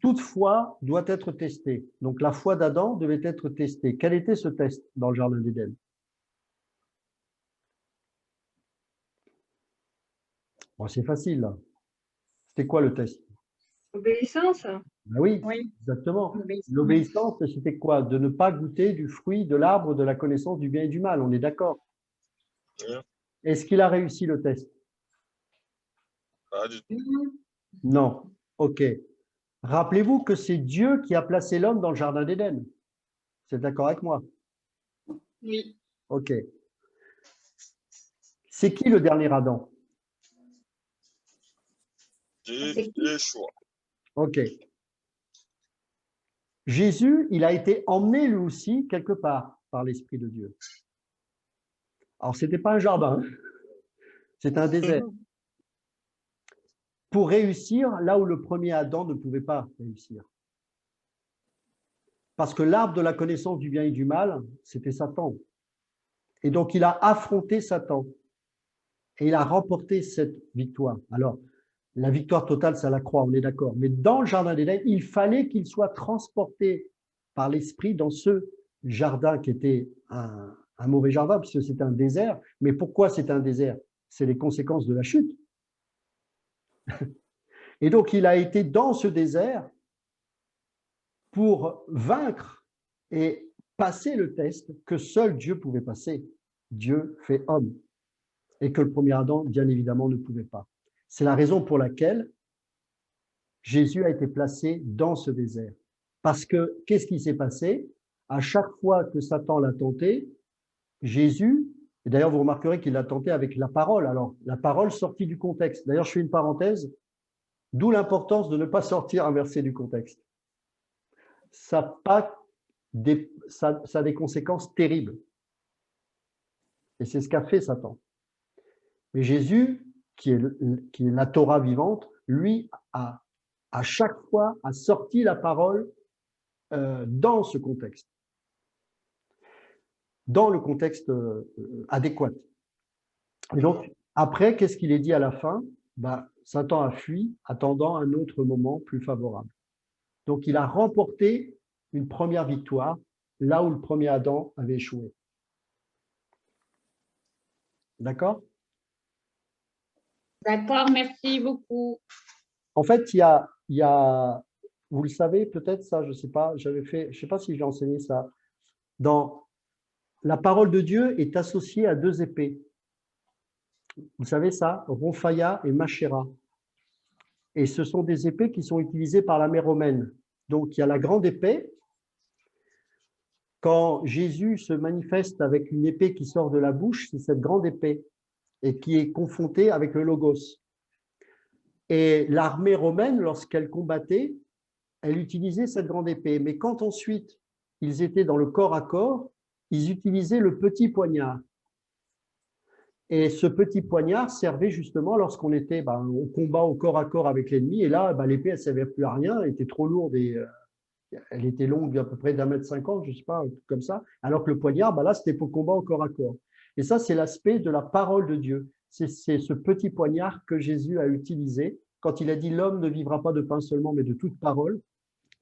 Toute foi doit être testée. Donc, la foi d'Adam devait être testée. Quel était ce test dans le jardin d'Éden? Bon, c'est facile, là. C'était quoi le test? Obéissance. Ben oui, Oui. exactement. L'obéissance, c'était quoi? De ne pas goûter du fruit de l'arbre de la connaissance du bien et du mal. On est d'accord? Est-ce qu'il a réussi le test? Pas du tout. Non. OK. Rappelez-vous que c'est Dieu qui a placé l'homme dans le jardin d'Éden. Vous êtes d'accord avec moi? Oui. OK. C'est qui le dernier Adam? Yeshua. OK. Jésus, il a été emmené lui aussi quelque part par l'Esprit de Dieu. Alors, ce n'était pas un jardin, c'est un désert. Pour réussir là où le premier Adam ne pouvait pas réussir. Parce que l'arbre de la connaissance du bien et du mal, c'était Satan. Et donc, il a affronté Satan. Et il a remporté cette victoire. Alors, la victoire totale, c'est à la croix, on est d'accord. Mais dans le jardin d'Éden, il fallait qu'il soit transporté par l'Esprit dans ce jardin qui était un mauvais jardin, puisque c'était un désert. Mais pourquoi c'est un désert? C'est les conséquences de la chute. Et donc, il a été dans ce désert pour vaincre et passer le test que seul Dieu pouvait passer. Dieu fait homme. Et que le premier Adam, bien évidemment, ne pouvait pas. C'est la raison pour laquelle Jésus a été placé dans ce désert. Parce que, qu'est-ce qui s'est passé? À chaque fois que Satan l'a tenté, Jésus, Et d'ailleurs, vous remarquerez qu'il l'a tenté avec la parole. Alors, la parole sortie du contexte. D'ailleurs, je fais une parenthèse, d'où l'importance de ne pas sortir un verset du contexte. Ça a des conséquences terribles. Et c'est ce qu'a fait Satan. Mais Jésus, qui est la Torah vivante, lui, à chaque fois, a sorti la parole dans ce contexte. Dans le contexte adéquat. Et donc, après, qu'est-ce qu'il est dit à la fin? Satan a fui, attendant un autre moment plus favorable. Donc, il a remporté une première victoire, là où le premier Adam avait échoué. D'accord? D'accord, merci beaucoup. En fait, il y a, vous le savez peut-être ça, je ne sais pas, je ne sais pas si j'ai enseigné ça. La parole de Dieu est associée à 2 épées. Vous savez ça, Rophaya et Machéra. Et ce sont des épées qui sont utilisées par l'armée romaine. Donc, il y a la grande épée. Quand Jésus se manifeste avec une épée qui sort de la bouche, c'est cette grande épée et qui est confrontée avec le Logos. Et l'armée romaine, lorsqu'elle combattait, elle utilisait cette grande épée. Mais quand ensuite, ils étaient dans le corps à corps, ils utilisaient le petit poignard. Et ce petit poignard servait justement lorsqu'on était au combat au corps à corps avec l'ennemi. Et là, l'épée, elle ne servait plus à rien, elle était trop lourde et elle était longue à peu près d'1,50 m, je ne sais pas, un truc comme ça. Alors que le poignard, là, c'était pour le combat au corps à corps. Et ça, c'est l'aspect de la parole de Dieu. C'est ce petit poignard que Jésus a utilisé quand il a dit « L'homme ne vivra pas de pain seulement, mais de toute parole ».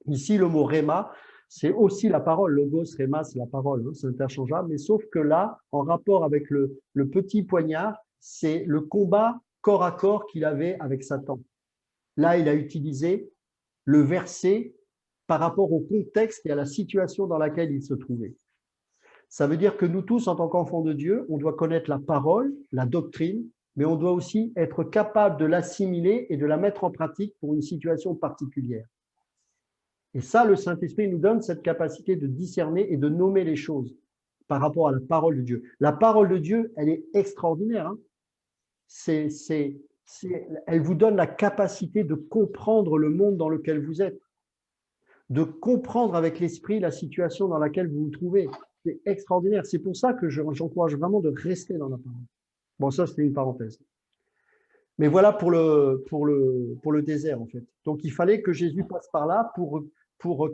Ici, le mot « réma », c'est aussi la parole. Logos, réma, c'est la parole, hein, c'est interchangeable. Mais sauf que là, en rapport avec le petit poignard, c'est le combat corps à corps qu'il avait avec Satan. Là, il a utilisé le verset par rapport au contexte et à la situation dans laquelle il se trouvait. Ça veut dire que nous tous, en tant qu'enfants de Dieu, on doit connaître la parole, la doctrine, mais on doit aussi être capable de l'assimiler et de la mettre en pratique pour une situation particulière. Et ça, le Saint-Esprit nous donne cette capacité de discerner et de nommer les choses par rapport à la parole de Dieu. La parole de Dieu, elle est extraordinaire. Hein. Elle vous donne la capacité de comprendre le monde dans lequel vous êtes, de comprendre avec l'esprit la situation dans laquelle vous vous trouvez. C'est extraordinaire. C'est pour ça que j'encourage vraiment de rester dans la parole. Bon, ça, c'était une parenthèse. Mais voilà pour le désert, en fait. Donc, il fallait que Jésus passe par là pour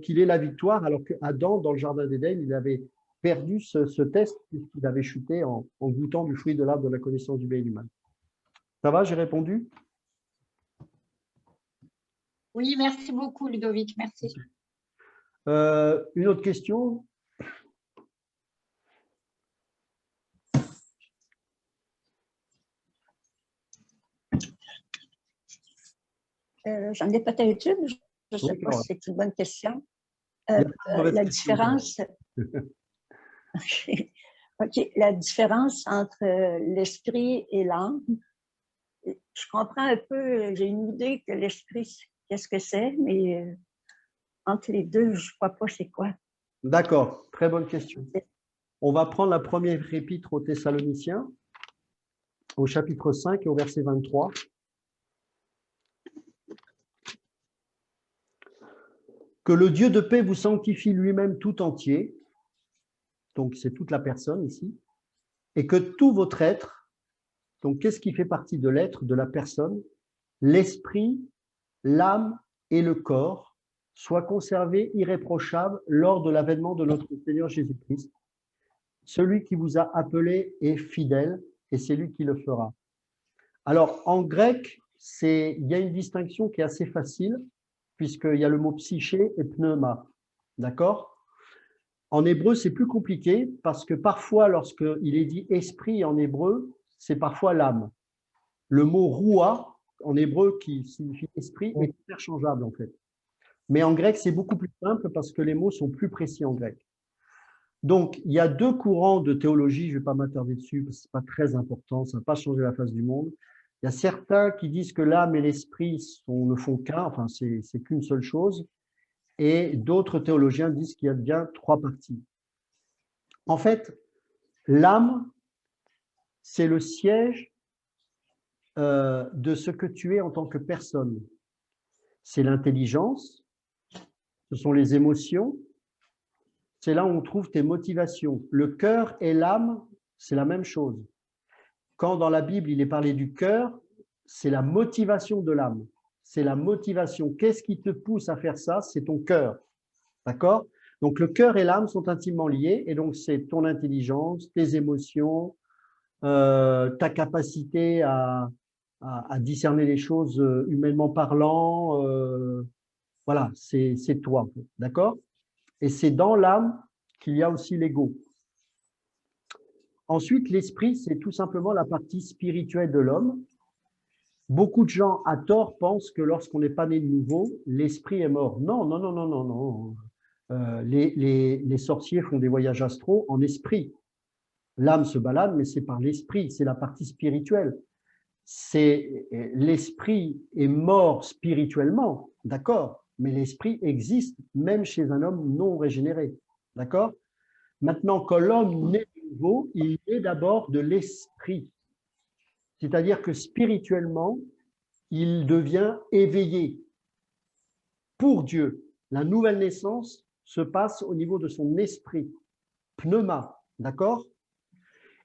qu'il ait la victoire, alors qu'Adam, dans le jardin d'Éden, il avait perdu ce test puisqu'il avait chuté en goûtant du fruit de l'arbre de la connaissance du bien et du mal. Ça va, j'ai répondu? Oui, merci beaucoup, Ludovic. Merci. Une autre question? J'en ai peut-être une, je ne sais pas si c'est une bonne question. La différence, okay, la différence entre l'esprit et l'âme, je comprends un peu, j'ai une idée que l'esprit, qu'est-ce que c'est, mais entre les deux, je ne crois pas c'est quoi. D'accord, très bonne question. On va prendre la première épître aux Thessaloniciens, au chapitre 5 et au verset 23. Que le Dieu de paix vous sanctifie lui-même tout entier, donc c'est toute la personne ici, et que tout votre être, donc qu'est-ce qui fait partie de l'être, de la personne, l'esprit, l'âme et le corps, soient conservés irréprochables lors de l'avènement de notre Seigneur Jésus-Christ. Celui qui vous a appelé est fidèle et c'est lui qui le fera. Alors, en grec, il y a une distinction qui est assez facile, puisqu'il y a le mot psyché et pneuma. D'accord? En hébreu, c'est plus compliqué parce que parfois, lorsqu'il est dit esprit en hébreu, c'est parfois l'âme. Le mot roua, en hébreu, qui signifie esprit, est interchangeable en fait. Mais en grec, c'est beaucoup plus simple parce que les mots sont plus précis en grec. Donc, il y a 2 courants de théologie, je ne vais pas m'attarder dessus parce que ce n'est pas très important, ça ne va pas changer la face du monde. Il y a certains qui disent que l'âme et l'esprit ne font qu'un, enfin, c'est qu'une seule chose. Et d'autres théologiens disent qu'il y a bien 3 parties. En fait, l'âme, c'est le siège de ce que tu es en tant que personne. C'est l'intelligence, ce sont les émotions, c'est là où on trouve tes motivations. Le cœur et l'âme, c'est la même chose. Quand dans la Bible, il est parlé du cœur, c'est la motivation de l'âme. C'est la motivation. Qu'est-ce qui te pousse à faire ça? C'est ton cœur. D'accord? Donc, le cœur et l'âme sont intimement liés. Et donc, c'est ton intelligence, tes émotions, ta capacité à discerner les choses humainement parlant. Voilà, c'est toi. D'accord? Et c'est dans l'âme qu'il y a aussi l'ego. Ensuite, l'esprit, c'est tout simplement la partie spirituelle de l'homme. Beaucoup de gens, à tort, pensent que lorsqu'on n'est pas né de nouveau, l'esprit est mort. Non, non, non, non, non, non. Les sorciers font des voyages astraux en esprit. L'âme se balade, mais c'est par l'esprit, c'est la partie spirituelle. L'esprit est mort spirituellement, d'accord, mais l'esprit existe même chez un homme non régénéré, d'accord. Maintenant, quand l'homme naît de nouveau, il est d'abord de l'esprit. C'est-à-dire que spirituellement, il devient éveillé pour Dieu. La nouvelle naissance se passe au niveau de son esprit, pneuma, d'accord?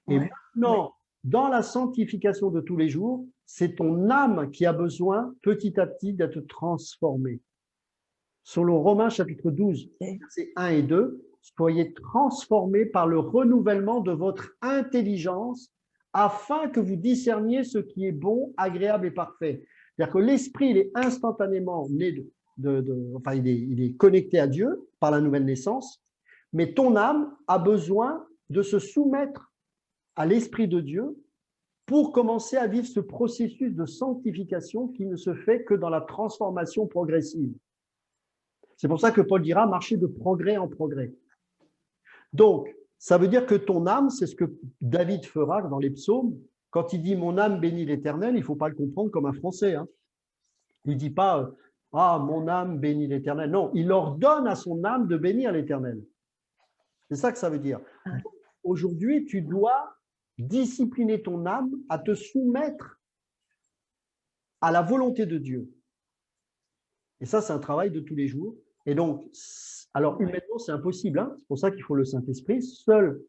Et maintenant, dans la sanctification de tous les jours, c'est ton âme qui a besoin petit à petit d'être transformée. Selon Romains chapitre 12, versets 1 et 2, soyez transformés par le renouvellement de votre intelligence afin que vous discerniez ce qui est bon, agréable et parfait. C'est-à-dire que l'esprit, il est instantanément né enfin, il est connecté à Dieu par la nouvelle naissance, mais ton âme a besoin de se soumettre à l'Esprit de Dieu pour commencer à vivre ce processus de sanctification qui ne se fait que dans la transformation progressive. C'est pour ça que Paul dira marcher de progrès en progrès. Donc, ça veut dire que ton âme, c'est ce que David fera dans les psaumes. Quand il dit « mon âme bénit l'Éternel », il ne faut pas le comprendre comme un Français. Hein. Il ne dit pas « ah, mon âme bénit l'Éternel ». Non, il ordonne à son âme de bénir l'Éternel. C'est ça que ça veut dire. Aujourd'hui, tu dois discipliner ton âme à te soumettre à la volonté de Dieu. Et ça, c'est un travail de tous les jours. Et donc, alors humainement, c'est impossible. Hein, c'est pour ça qu'il faut le Saint-Esprit. Seul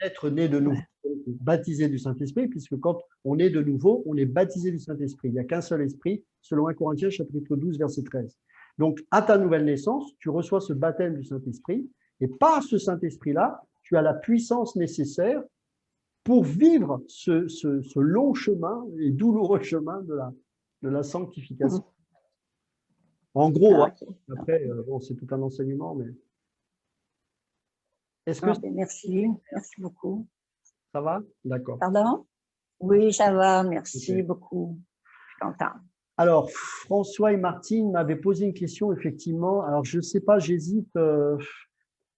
être né de nouveau, baptisé du Saint-Esprit, puisque quand on est de nouveau, on est baptisé du Saint-Esprit. Il n'y a qu'un seul esprit, selon 1 Corinthiens chapitre 12, verset 13. Donc, à ta nouvelle naissance, tu reçois ce baptême du Saint-Esprit. Et par ce Saint-Esprit-là, tu as la puissance nécessaire pour vivre ce long chemin et douloureux chemin de la sanctification. En gros, hein, après, bon, c'est tout un enseignement, mais... Est-ce que... Merci beaucoup. Ça va? D'accord. Pardon? Oui, ça va, merci beaucoup. Je suis contente. Alors, François et Martine m'avaient posé une question, effectivement. Alors, je ne sais pas, j'hésite...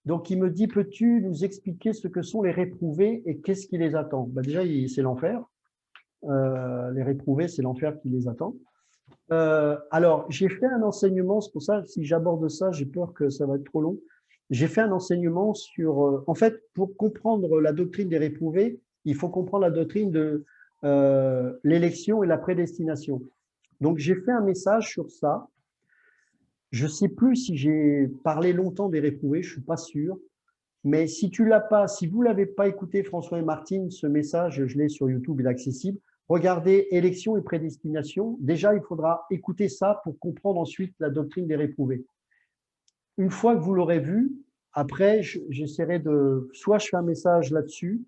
Donc, il me dit, peux-tu nous expliquer ce que sont les réprouvés et qu'est-ce qui les attend? Ben, déjà, c'est l'enfer. Les réprouvés, c'est l'enfer qui les attend. Alors, j'ai fait un enseignement, c'est pour ça, si j'aborde ça, j'ai peur que ça va être trop long. J'ai fait un enseignement sur... en fait, pour comprendre la doctrine des réprouvés, il faut comprendre la doctrine de l'élection et la prédestination. Donc, j'ai fait un message sur ça. Je ne sais plus si j'ai parlé longtemps des réprouvés, je ne suis pas sûr. Mais si tu l'as pas, si vous ne l'avez pas écouté, François et Martine, ce message, je l'ai sur YouTube, il est accessible. Regardez élection et prédestination. Déjà, il faudra écouter ça pour comprendre ensuite la doctrine des réprouvés. Une fois que vous l'aurez vu, après, j'essaierai de... Soit je fais un message là-dessus,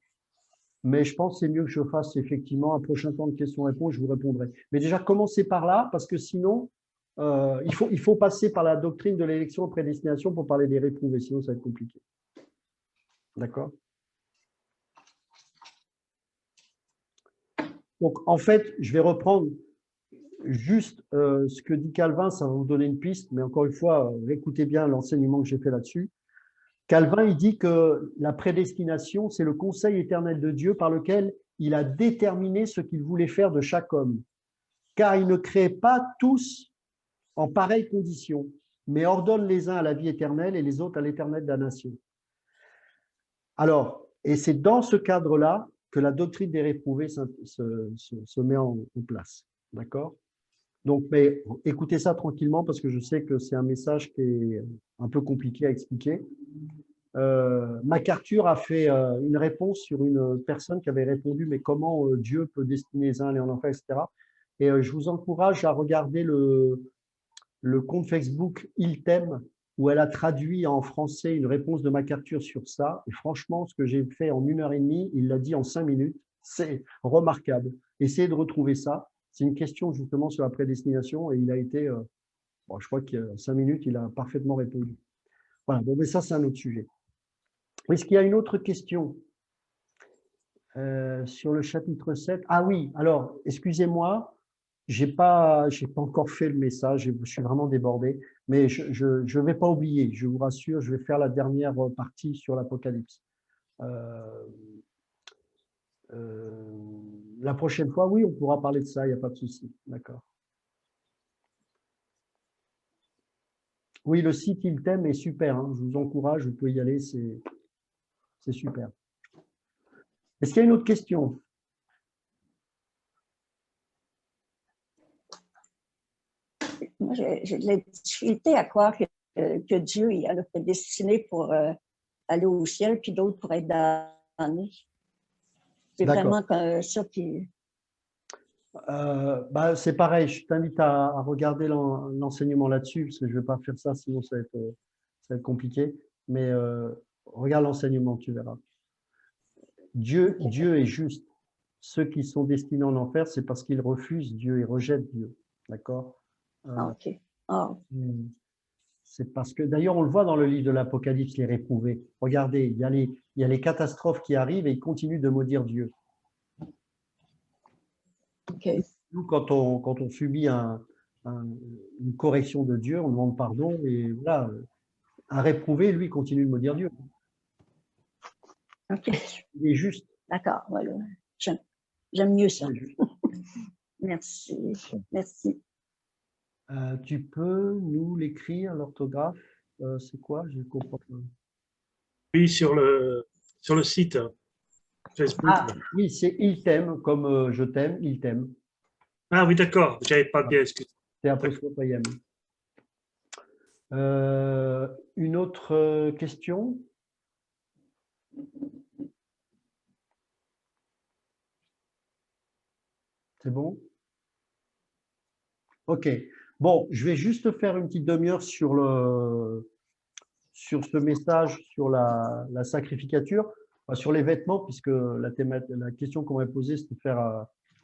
mais je pense que c'est mieux que je fasse effectivement un prochain temps de questions-réponses, je vous répondrai. Mais déjà, commencez par là, parce que sinon... il faut passer par la doctrine de l'élection et prédestination pour parler des réprouvés, sinon ça va être compliqué. D'accord? Donc, en fait, je vais reprendre juste ce que dit Calvin, ça va vous donner une piste, mais encore une fois, écoutez bien l'enseignement que j'ai fait là-dessus. Calvin, il dit que la prédestination, c'est le conseil éternel de Dieu par lequel il a déterminé ce qu'il voulait faire de chaque homme. Car il ne crée pas tous en pareille condition, mais ordonne les uns à la vie éternelle et les autres à l'éternelle damnation. Alors, et c'est dans ce cadre-là que la doctrine des réprouvés se met en place. D'accord? Donc, mais écoutez ça tranquillement parce que je sais que c'est un message qui est un peu compliqué à expliquer. MacArthur a fait une réponse sur une personne qui avait répondu « Mais comment Dieu peut destiner les uns aller en enfer, etc. » Et je vous encourage à regarder le compte Facebook « Il t'aime » où elle a traduit en français une réponse de MacArthur sur ça. Et franchement, ce que j'ai fait en 1h30, il l'a dit en 5 minutes. C'est remarquable. Essayez de retrouver ça. C'est une question justement sur la prédestination et il a été, bon, je crois qu'en 5 minutes, il a parfaitement répondu. Voilà, bon, mais ça, c'est un autre sujet. Est-ce qu'il y a une autre question sur le chapitre 7? Ah oui, alors, excusez-moi, je n'ai pas encore fait le message, je suis vraiment débordé, mais je ne vais pas oublier, je vous rassure, je vais faire la dernière partie sur l'Apocalypse. La prochaine fois, oui, on pourra parler de ça, il n'y a pas de souci. D'accord. Oui, le site Il t'aime est super, hein, je vous encourage, vous pouvez y aller, c'est super. Est-ce qu'il y a une autre question? Moi, j'ai de la difficulté à croire que Dieu il a prédestiné pour aller au ciel, puis d'autres pour être damnés. C'est vraiment ça qui… c'est pareil, je t'invite à regarder l'enseignement là-dessus, parce que je ne vais pas faire ça, sinon ça va être compliqué. Mais regarde l'enseignement, tu verras. Dieu est juste. Ceux qui sont destinés en enfer, c'est parce qu'ils refusent Dieu et rejettent Dieu. D'accord? Ok. Oh. C'est parce que, d'ailleurs, on le voit dans le livre de l'Apocalypse, les réprouvés. Regardez, il y a les catastrophes qui arrivent et ils continuent de maudire Dieu. Okay. Nous, quand on subit une correction de Dieu, on demande pardon et voilà, un réprouvé, lui, continue de maudire Dieu. Ok. Il est juste. D'accord, voilà. J'aime mieux ça. Merci. Merci. Tu peux nous l'écrire, l'orthographe? C'est quoi? Je ne comprends pas. Oui, sur le site Facebook. Ah, oui, c'est Il t'aime, comme je t'aime, il t'aime. Ah oui, d'accord, je n'avais pas bien, excusez. C'est apostrophe IM. Une autre question? C'est bon? Ok. Bon, je vais juste faire une petite demi-heure sur ce message sur la sacrificature, sur les vêtements, puisque la question qu'on m'avait posée, c'était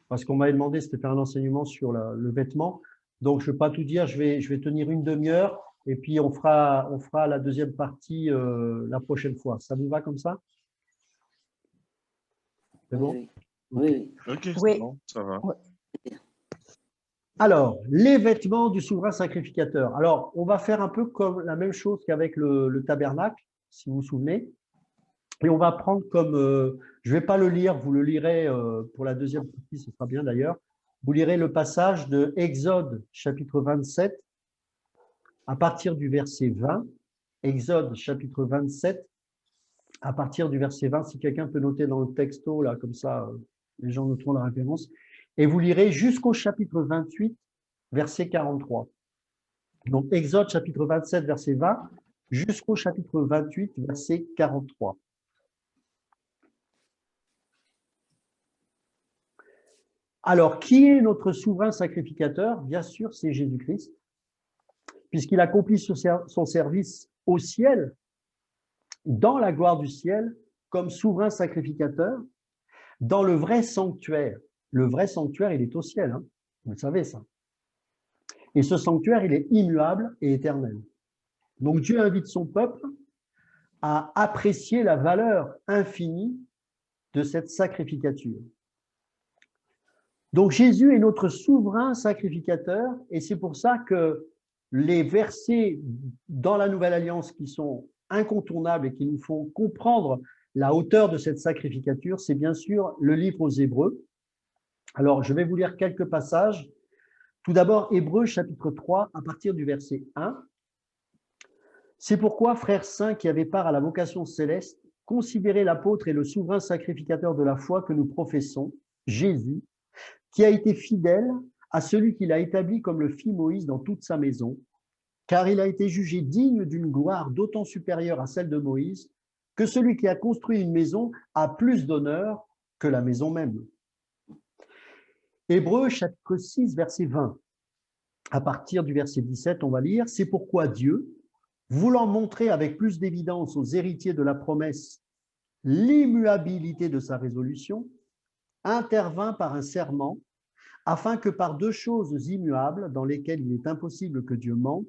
parce qu'on m'avait demandé, c'était faire un enseignement sur le vêtement. Donc, je ne vais pas tout dire, je vais tenir une demi-heure et puis on fera la deuxième partie la prochaine fois. Ça vous va comme ça? C'est bon? Oui. Ok, Oui. bon, ça va. Oui. Alors, les vêtements du souverain sacrificateur. Alors, on va faire un peu comme la même chose qu'avec le tabernacle, si vous vous souvenez. Et on va prendre comme, je ne vais pas le lire, vous le lirez pour la deuxième partie, ce sera bien d'ailleurs. Vous lirez le passage de Exode, chapitre 27, à partir du verset 20. Exode, chapitre 27, à partir du verset 20. Si quelqu'un peut noter dans le texto, là, comme ça, les gens noteront la référence. Et vous lirez jusqu'au chapitre 28, verset 43. Donc, Exode, chapitre 27, verset 20, jusqu'au chapitre 28, verset 43. Alors, qui est notre souverain sacrificateur? Bien sûr, c'est Jésus-Christ, puisqu'il accomplit son service au ciel, dans la gloire du ciel, comme souverain sacrificateur, dans le vrai sanctuaire. Le vrai sanctuaire, il est au ciel, hein, vous le savez ça. Et ce sanctuaire, il est immuable et éternel. Donc Dieu invite son peuple à apprécier la valeur infinie de cette sacrificature. Donc Jésus est notre souverain sacrificateur et c'est pour ça que les versets dans la Nouvelle Alliance qui sont incontournables et qui nous font comprendre la hauteur de cette sacrificature, c'est bien sûr le livre aux Hébreux. Alors, je vais vous lire quelques passages. Tout d'abord, Hébreux, chapitre 3, à partir du verset 1. C'est pourquoi, frères saints qui avaient part à la vocation céleste, considérez l'apôtre et le souverain sacrificateur de la foi que nous professons, Jésus, qui a été fidèle à celui qu'il a établi comme le fit Moïse dans toute sa maison, car il a été jugé digne d'une gloire d'autant supérieure à celle de Moïse que celui qui a construit une maison a plus d'honneur que la maison même. Hébreux chapitre 6, verset 20. À partir du verset 17, on va lire « C'est pourquoi Dieu, voulant montrer avec plus d'évidence aux héritiers de la promesse l'immuabilité de sa résolution, intervint par un serment, afin que par deux choses immuables, dans lesquelles il est impossible que Dieu mente,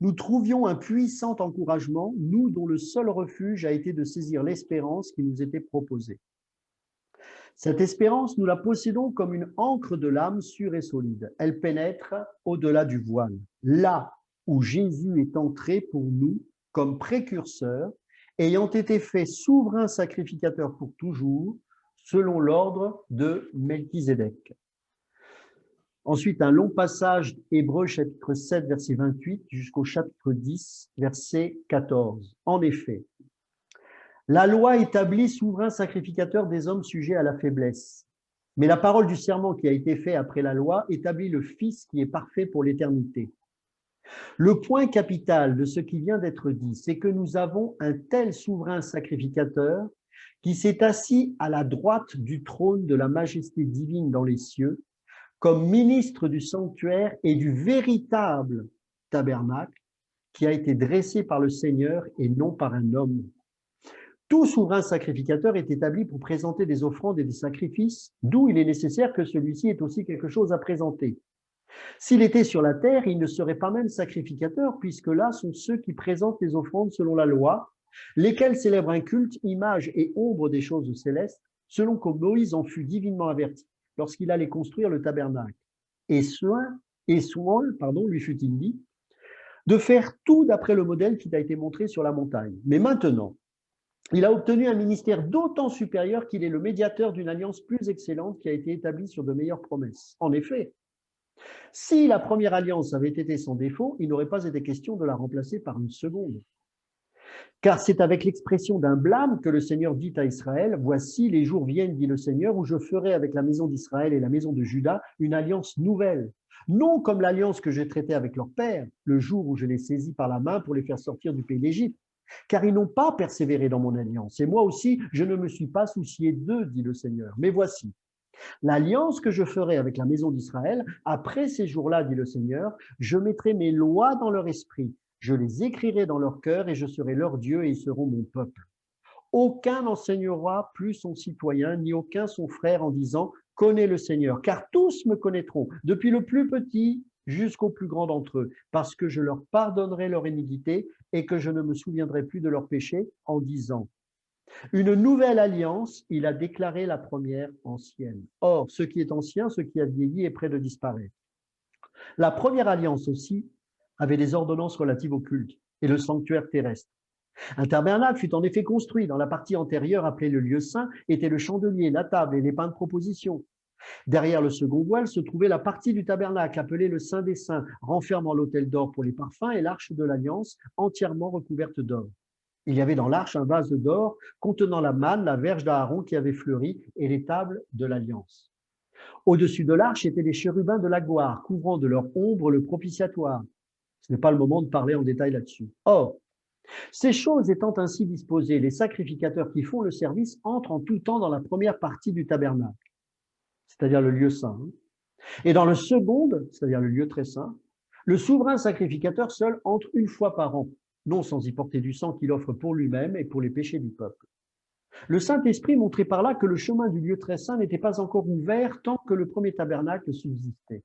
nous trouvions un puissant encouragement, nous dont le seul refuge a été de saisir l'espérance qui nous était proposée. Cette espérance, nous la possédons comme une ancre de l'âme sûre et solide. Elle pénètre au-delà du voile, là où Jésus est entré pour nous comme précurseur, ayant été fait souverain sacrificateur pour toujours, selon l'ordre de Melchisédek. Ensuite, un long passage, Hébreux chapitre 7, verset 28, jusqu'au chapitre 10, verset 14. En effet, la loi établit souverain sacrificateur des hommes sujets à la faiblesse. Mais la parole du serment qui a été fait après la loi établit le Fils qui est parfait pour l'éternité. Le point capital de ce qui vient d'être dit, c'est que nous avons un tel souverain sacrificateur qui s'est assis à la droite du trône de la majesté divine dans les cieux, comme ministre du sanctuaire et du véritable tabernacle qui a été dressé par le Seigneur et non par un homme. Tout souverain sacrificateur est établi pour présenter des offrandes et des sacrifices, d'où il est nécessaire que celui-ci ait aussi quelque chose à présenter. S'il était sur la terre, il ne serait pas même sacrificateur, puisque là sont ceux qui présentent les offrandes selon la loi, lesquels célèbrent un culte, image et ombre des choses célestes, selon que Moïse en fut divinement averti lorsqu'il allait construire le tabernacle. Et soin, lui fut-il dit, de faire tout d'après le modèle qui a été montré sur la montagne. Mais maintenant, il a obtenu un ministère d'autant supérieur qu'il est le médiateur d'une alliance plus excellente qui a été établie sur de meilleures promesses. En effet, si la première alliance avait été sans défaut, il n'aurait pas été question de la remplacer par une seconde. Car c'est avec l'expression d'un blâme que le Seigneur dit à Israël, « Voici, les jours viennent, dit le Seigneur, où je ferai avec la maison d'Israël et la maison de Juda une alliance nouvelle, non comme l'alliance que j'ai traitée avec leur père, le jour où je les saisis par la main pour les faire sortir du pays d'Égypte, car ils n'ont pas persévéré dans mon alliance, et moi aussi, je ne me suis pas soucié d'eux, dit le Seigneur. Mais voici, l'alliance que je ferai avec la maison d'Israël, après ces jours-là, dit le Seigneur, je mettrai mes lois dans leur esprit, je les écrirai dans leur cœur et je serai leur Dieu et ils seront mon peuple. Aucun n'enseignera plus son citoyen, ni aucun son frère en disant « Connais le Seigneur », car tous me connaîtront, depuis le plus petit jusqu'au plus grand d'entre eux, parce que je leur pardonnerai leur iniquité et que je ne me souviendrai plus de leurs péchés en disant « Une nouvelle alliance, il a déclaré la première ancienne. Or, ce qui est ancien, ce qui a vieilli est près de disparaître. » La première alliance aussi avait des ordonnances relatives au culte et le sanctuaire terrestre. Un tabernacle fut en effet construit. Dans la partie antérieure, appelée le lieu saint, étaient le chandelier, la table et les pains de proposition. Derrière le second voile se trouvait la partie du tabernacle, appelée le Saint des Saints, renfermant l'autel d'or pour les parfums et l'arche de l'alliance, entièrement recouverte d'or. Il y avait dans l'arche un vase d'or contenant la manne, la verge d'Aaron qui avait fleuri et les tables de l'alliance. Au-dessus de l'arche étaient les chérubins de la gloire, couvrant de leur ombre le propitiatoire. Ce n'est pas le moment de parler en détail là-dessus. Or, ces choses étant ainsi disposées, les sacrificateurs qui font le service entrent en tout temps dans la première partie du tabernacle, c'est-à-dire le lieu saint. Et dans le second, c'est-à-dire le lieu très saint, le souverain sacrificateur seul entre une fois par an, non sans y porter du sang qu'il offre pour lui-même et pour les péchés du peuple. Le Saint-Esprit montrait par là que le chemin du lieu très saint n'était pas encore ouvert tant que le premier tabernacle subsistait.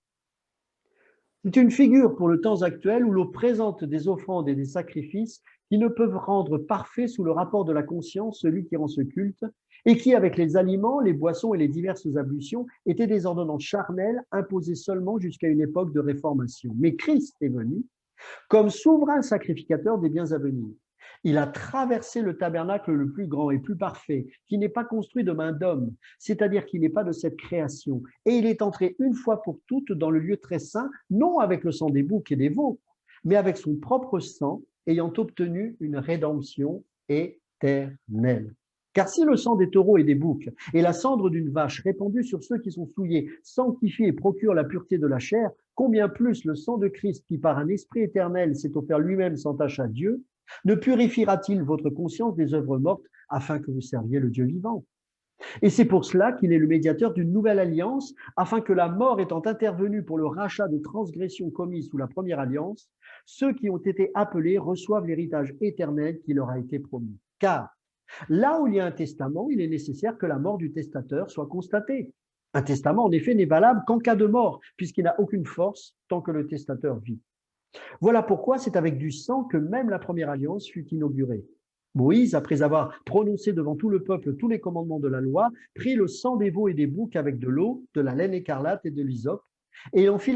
C'est une figure pour le temps actuel où l'on présente des offrandes et des sacrifices qui ne peuvent rendre parfait sous le rapport de la conscience celui qui rend ce culte et qui, avec les aliments, les boissons et les diverses ablutions, étaient des ordonnances charnelles imposées seulement jusqu'à une époque de réformation. Mais Christ est venu comme souverain sacrificateur des biens à venir. Il a traversé le tabernacle le plus grand et plus parfait, qui n'est pas construit de main d'homme, c'est-à-dire qu'il n'est pas de cette création. Et il est entré une fois pour toutes dans le lieu très saint, non avec le sang des boucs et des veaux, mais avec son propre sang, ayant obtenu une rédemption éternelle. éternel. Car si le sang des taureaux et des boucs et la cendre d'une vache répandue sur ceux qui sont souillés sanctifie et procure la pureté de la chair, combien plus le sang de Christ qui par un esprit éternel s'est offert lui-même sans tache à Dieu, ne purifiera-t-il votre conscience des œuvres mortes afin que vous serviez le Dieu vivant? Et c'est pour cela qu'il est le médiateur d'une nouvelle alliance, afin que la mort étant intervenue pour le rachat des transgressions commises sous la première alliance, ceux qui ont été appelés reçoivent l'héritage éternel qui leur a été promis. Car là où il y a un testament, il est nécessaire que la mort du testateur soit constatée. Un testament, en effet, n'est valable qu'en cas de mort, puisqu'il n'a aucune force tant que le testateur vit. Voilà pourquoi c'est avec du sang que même la première alliance fut inaugurée. Moïse, après avoir prononcé devant tout le peuple tous les commandements de la loi, prit le sang des veaux et des boucs avec de l'eau, de la laine écarlate et de l'hysope, et en fit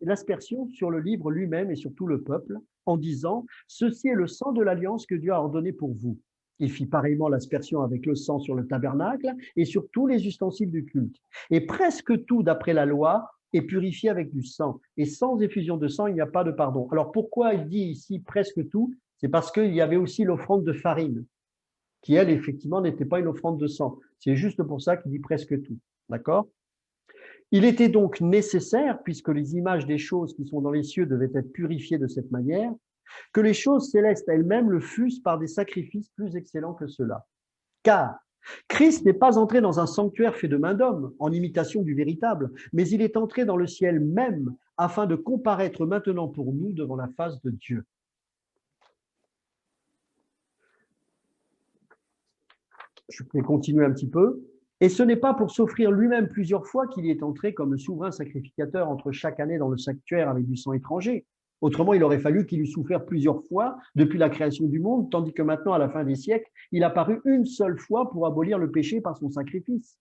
l'aspersion sur le livre lui-même et sur tout le peuple, en disant « Ceci est le sang de l'alliance que Dieu a ordonné pour vous ». Il fit pareillement l'aspersion avec le sang sur le tabernacle et sur tous les ustensiles du culte. Et presque tout, d'après la loi, est purifié avec du sang. Et sans effusion de sang, il n'y a pas de pardon. Alors pourquoi il dit ici presque tout? C'est parce qu'il y avait aussi l'offrande de farine, qui elle, effectivement, n'était pas une offrande de sang. C'est juste pour ça qu'il dit presque tout. D'accord? Il était donc nécessaire, puisque les images des choses qui sont dans les cieux devaient être purifiées de cette manière, que les choses célestes elles-mêmes le fussent par des sacrifices plus excellents que ceux-là. Car Christ n'est pas entré dans un sanctuaire fait de main d'homme, en imitation du véritable, mais il est entré dans le ciel même, afin de comparaître maintenant pour nous devant la face de Dieu. Je vais continuer un petit peu. Et ce n'est pas pour s'offrir lui-même plusieurs fois qu'il y est entré comme le souverain sacrificateur entre chaque année dans le sanctuaire avec du sang étranger. Autrement, il aurait fallu qu'il eût souffert plusieurs fois depuis la création du monde, tandis que maintenant, à la fin des siècles, il a paru une seule fois pour abolir le péché par son sacrifice.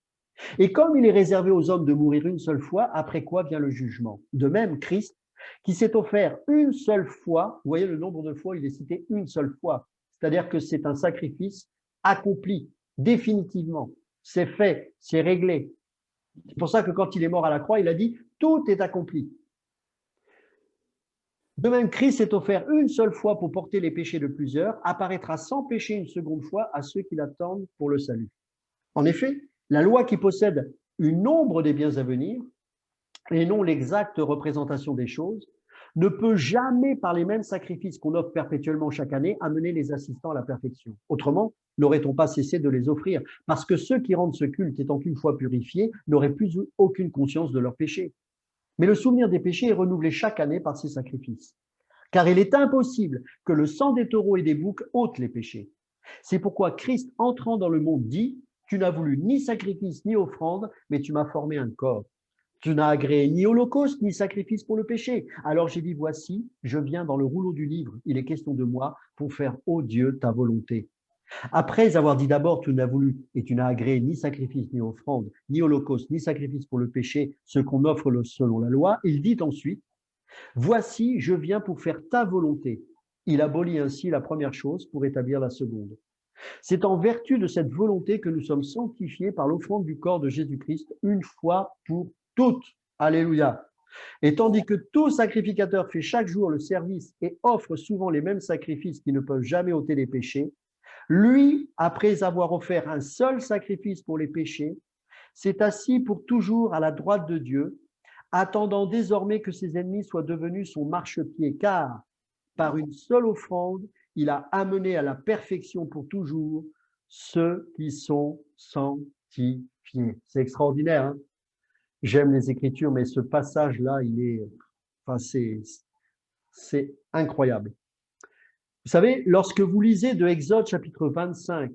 Et comme il est réservé aux hommes de mourir une seule fois, après quoi vient le jugement. De même, Christ, qui s'est offert une seule fois, vous voyez le nombre de fois, il est cité une seule fois, c'est-à-dire que c'est un sacrifice accompli, définitivement. C'est fait, c'est réglé. C'est pour ça que quand il est mort à la croix, il a dit « tout est accompli ». De même, Christ s'est offert une seule fois pour porter les péchés de plusieurs, apparaîtra sans péché une seconde fois à ceux qui l'attendent pour le salut. En effet, la loi qui possède une ombre des biens à venir, et non l'exacte représentation des choses, ne peut jamais, par les mêmes sacrifices qu'on offre perpétuellement chaque année, amener les assistants à la perfection. Autrement, n'aurait-on pas cessé de les offrir? Parce que ceux qui rendent ce culte, étant qu'une fois purifiés, n'auraient plus aucune conscience de leurs péchés. Mais le souvenir des péchés est renouvelé chaque année par ces sacrifices. Car il est impossible que le sang des taureaux et des boucs ôte les péchés. C'est pourquoi Christ, entrant dans le monde, dit « Tu n'as voulu ni sacrifice ni offrande, mais tu m'as formé un corps. Tu n'as agréé ni holocauste ni sacrifice pour le péché. Alors j'ai dit, voici, je viens dans le rouleau du livre. Il est question de moi pour faire, ô Dieu, ta volonté. » Après avoir dit d'abord, tu n'as voulu et tu n'as agréé ni sacrifice, ni offrande, ni holocauste, ni sacrifice pour le péché, ce qu'on offre selon la loi, il dit ensuite, voici, je viens pour faire ta volonté. Il abolit ainsi la première chose pour établir la seconde. C'est en vertu de cette volonté que nous sommes sanctifiés par l'offrande du corps de Jésus-Christ une fois pour toutes. Alléluia. Et tandis que tout sacrificateur fait chaque jour le service et offre souvent les mêmes sacrifices qui ne peuvent jamais ôter les péchés, lui, après avoir offert un seul sacrifice pour les péchés, s'est assis pour toujours à la droite de Dieu, attendant désormais que ses ennemis soient devenus son marchepied, car par une seule offrande, il a amené à la perfection pour toujours ceux qui sont sanctifiés. C'est extraordinaire, hein? J'aime les Écritures, mais ce passage-là, c'est incroyable. Vous savez, lorsque vous lisez de Exode chapitre 25,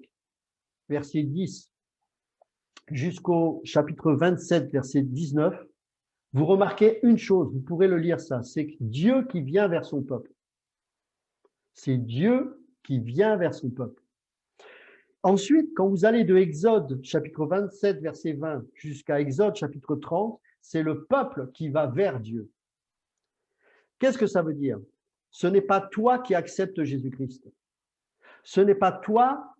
verset 10, jusqu'au chapitre 27, verset 19, vous remarquez une chose, vous pourrez le lire ça, c'est Dieu qui vient vers son peuple. C'est Dieu qui vient vers son peuple. Ensuite, quand vous allez de Exode chapitre 27, verset 20, jusqu'à Exode chapitre 30, c'est le peuple qui va vers Dieu. Qu'est-ce que ça veut dire? Ce n'est pas toi qui acceptes Jésus-Christ. Ce n'est pas toi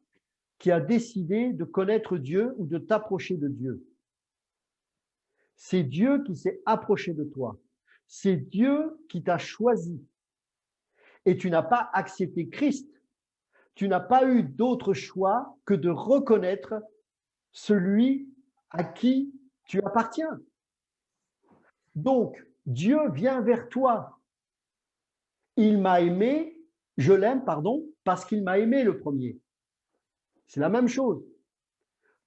qui as décidé de connaître Dieu ou de t'approcher de Dieu. C'est Dieu qui s'est approché de toi. C'est Dieu qui t'a choisi. Et tu n'as pas accepté Christ. tu n'as pas eu d'autre choix que de reconnaître celui à qui tu appartiens. Donc, Dieu vient vers toi. Il m'a aimé, je l'aime, pardon, parce qu'il m'a aimé le premier. C'est la même chose.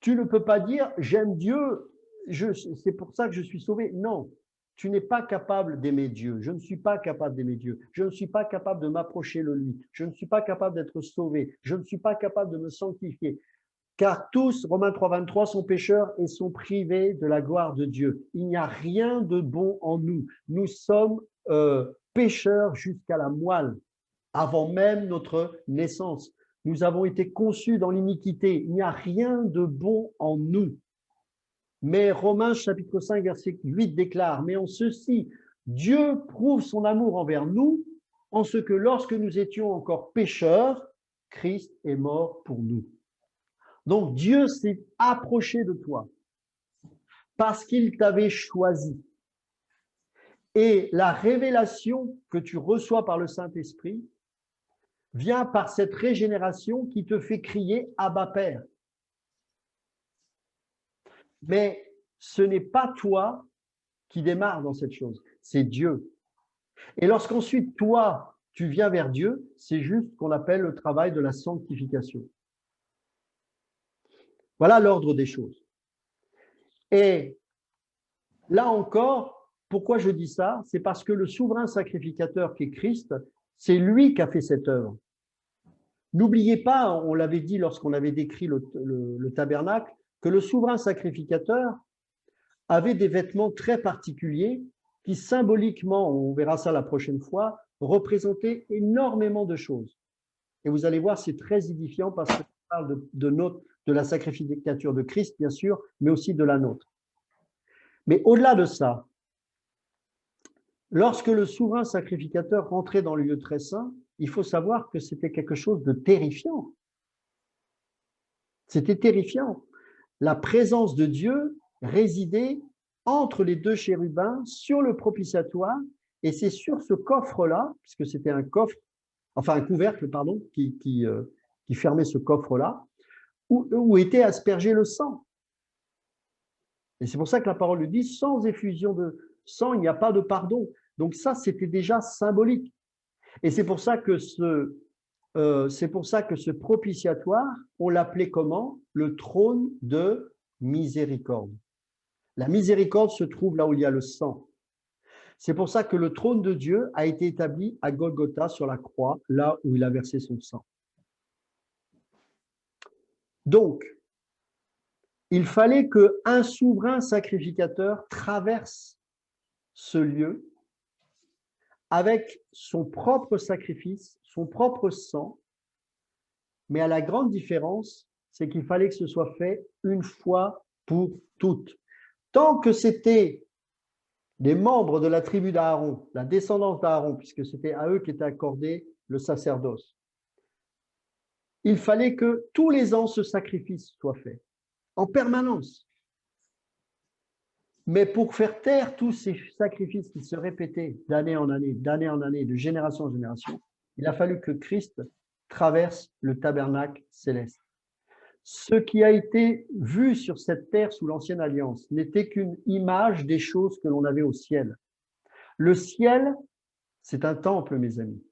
Tu ne peux pas dire « j'aime Dieu, c'est pour ça que je suis sauvé ». Non, tu n'es pas capable d'aimer Dieu. Je ne suis pas capable d'aimer Dieu. Je ne suis pas capable de m'approcher de lui. Je ne suis pas capable d'être sauvé. Je ne suis pas capable de me sanctifier. Car tous, Romains 3, 23, sont pécheurs et sont privés de la gloire de Dieu. Il n'y a rien de bon en nous. Nous sommes pécheurs jusqu'à la moelle, avant même notre naissance. Nous avons été conçus dans l'iniquité. Il n'y a rien de bon en nous. Mais Romains chapitre 5, verset 8 déclare, « Mais en ceci, Dieu prouve son amour envers nous, en ce que lorsque nous étions encore pécheurs, Christ est mort pour nous. » Donc Dieu s'est approché de toi parce qu'il t'avait choisi. Et la révélation que tu reçois par le Saint-Esprit vient par cette régénération qui te fait crier « Abba Père ». Mais ce n'est pas toi qui démarre dans cette chose, c'est Dieu. Et lorsqu'ensuite toi, tu viens vers Dieu, c'est juste ce qu'on appelle le travail de la sanctification. Voilà l'ordre des choses. Et là encore, pourquoi je dis ça? C'est parce que le souverain sacrificateur qui est Christ, c'est lui qui a fait cette œuvre. N'oubliez pas, on l'avait dit lorsqu'on avait décrit le tabernacle, que le souverain sacrificateur avait des vêtements très particuliers qui symboliquement, on verra ça la prochaine fois, représentaient énormément de choses. Et vous allez voir, c'est très édifiant parce qu'on parle de la sacrificature de Christ, bien sûr, mais aussi de la nôtre. Mais au-delà de ça, lorsque le souverain sacrificateur rentrait dans le lieu très saint, il faut savoir que c'était quelque chose de terrifiant. C'était terrifiant. La présence de Dieu résidait entre les deux chérubins sur le propitiatoire, et c'est sur ce coffre-là, puisque c'était un coffre, enfin un couvercle, pardon, qui fermait ce coffre-là, où était aspergé le sang. Et c'est pour ça que la parole le dit, sans effusion de sang, il n'y a pas de pardon. Donc ça, c'était déjà symbolique. Et c'est pour ça que ce propitiatoire, on l'appelait comment? Le trône de miséricorde. La miséricorde se trouve là où il y a le sang. C'est pour ça que le trône de Dieu a été établi à Golgotha sur la croix, là où il a versé son sang. Donc, il fallait qu'un souverain sacrificateur traverse ce lieu avec son propre sacrifice, son propre sang, mais à la grande différence, c'est qu'il fallait que ce soit fait une fois pour toutes. Tant que c'était des membres de la tribu d'Aaron, la descendance d'Aaron, puisque c'était à eux qu'était accordé le sacerdoce, il fallait que tous les ans ce sacrifice soit fait, en permanence. Mais pour faire taire tous ces sacrifices qui se répétaient d'année en année, de génération en génération, il a fallu que Christ traverse le tabernacle céleste. Ce qui a été vu sur cette terre sous l'Ancienne Alliance n'était qu'une image des choses que l'on avait au ciel. Le ciel, c'est un temple, mes amis.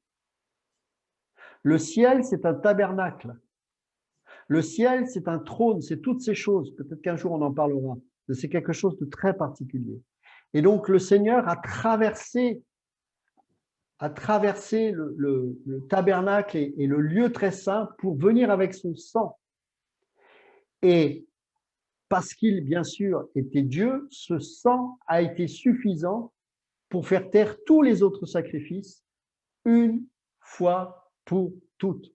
Le ciel, c'est un tabernacle. Le ciel, c'est un trône, c'est toutes ces choses. Peut-être qu'un jour, on en parlera. C'est quelque chose de très particulier. Et donc, le Seigneur a traversé le tabernacle et le lieu très saint pour venir avec son sang. Et parce qu'il, bien sûr, était Dieu, ce sang a été suffisant pour faire taire tous les autres sacrifices une fois pour toutes.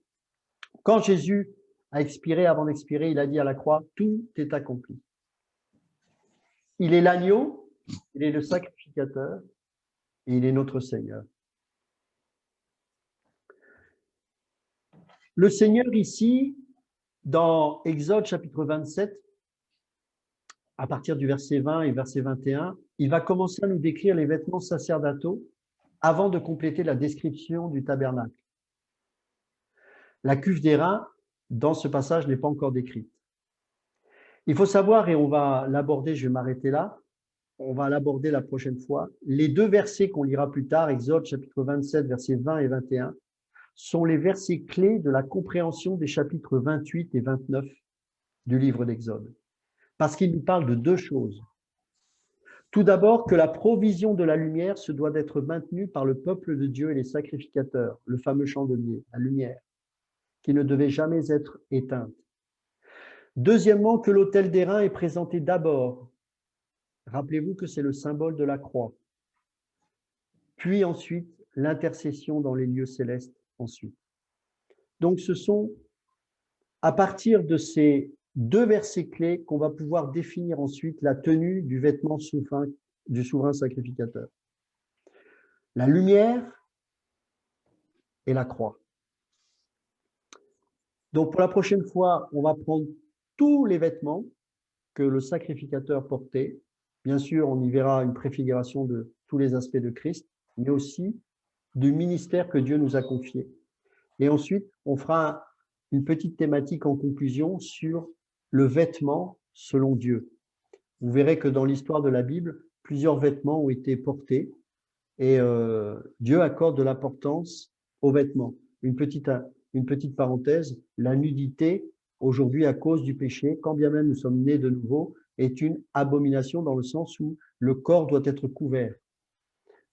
Quand Jésus a expiré, avant d'expirer, il a dit à la croix, tout est accompli. Il est l'agneau, il est le sacrificateur et il est notre Seigneur. Le Seigneur ici, dans Exode chapitre 27, à partir du verset 20 et verset 21, il va commencer à nous décrire les vêtements sacerdotaux avant de compléter la description du tabernacle. La cuve d'airain, dans ce passage, n'est pas encore décrite. Il faut savoir, et on va l'aborder, je vais m'arrêter là, on va l'aborder la prochaine fois, les deux versets qu'on lira plus tard, Exode chapitre 27, versets 20 et 21, sont les versets clés de la compréhension des chapitres 28 et 29 du livre d'Exode. Parce qu'ils nous parlent de deux choses. Tout d'abord, que la provision de la lumière se doit d'être maintenue par le peuple de Dieu et les sacrificateurs, le fameux chandelier, la lumière, qui ne devait jamais être éteinte. Deuxièmement, que l'autel d'airain est présenté d'abord. Rappelez-vous que c'est le symbole de la croix. Puis ensuite, l'intercession dans les lieux célestes ensuite. Donc ce sont à partir de ces deux versets clés qu'on va pouvoir définir ensuite la tenue du vêtement du souverain sacrificateur. La lumière et la croix. Donc pour la prochaine fois, on va prendre tous les vêtements que le sacrificateur portait. Bien sûr, on y verra une préfiguration de tous les aspects de Christ, mais aussi du ministère que Dieu nous a confié. Et ensuite, on fera une petite thématique en conclusion sur le vêtement selon Dieu. Vous verrez que dans l'histoire de la Bible, plusieurs vêtements ont été portés et Dieu accorde de l'importance aux vêtements. Une petite parenthèse, la nudité, aujourd'hui à cause du péché, quand bien même nous sommes nés de nouveau, est une abomination dans le sens où le corps doit être couvert.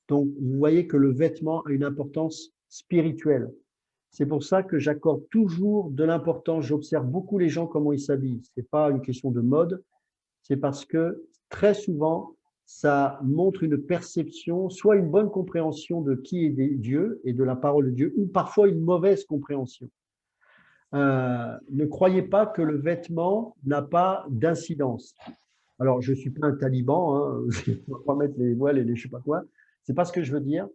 Donc, vous voyez que le vêtement a une importance spirituelle. C'est pour ça que j'accorde toujours de l'importance. J'observe beaucoup les gens, comment ils s'habillent. Ce n'est pas une question de mode, c'est parce que très souvent, ça montre une perception, soit une bonne compréhension de qui est Dieu et de la parole de Dieu, ou parfois une mauvaise compréhension. Ne croyez pas que le vêtement n'a pas d'incidence. Alors, je ne suis pas un taliban, hein, je ne vais pas mettre les voiles et les je ne sais pas quoi, ce n'est pas ce que je veux dire,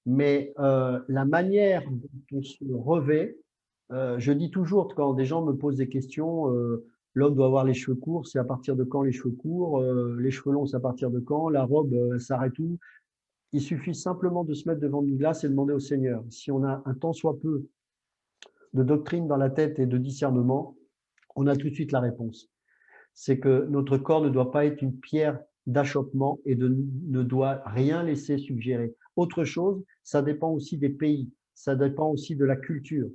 mais la manière dont on se revêt, je dis toujours quand des gens me posent des questions, l'homme doit avoir les cheveux courts, c'est à partir de quand les cheveux courts, les cheveux longs, c'est à partir de quand, la robe, elle s'arrête où? Il suffit simplement de se mettre devant une glace et demander au Seigneur. Si on a un tant soit peu de doctrine dans la tête et de discernement, on a tout de suite la réponse. C'est que notre corps ne doit pas être une pierre d'achoppement et ne doit rien laisser suggérer. Autre chose, ça dépend aussi des pays, ça dépend aussi de la culture.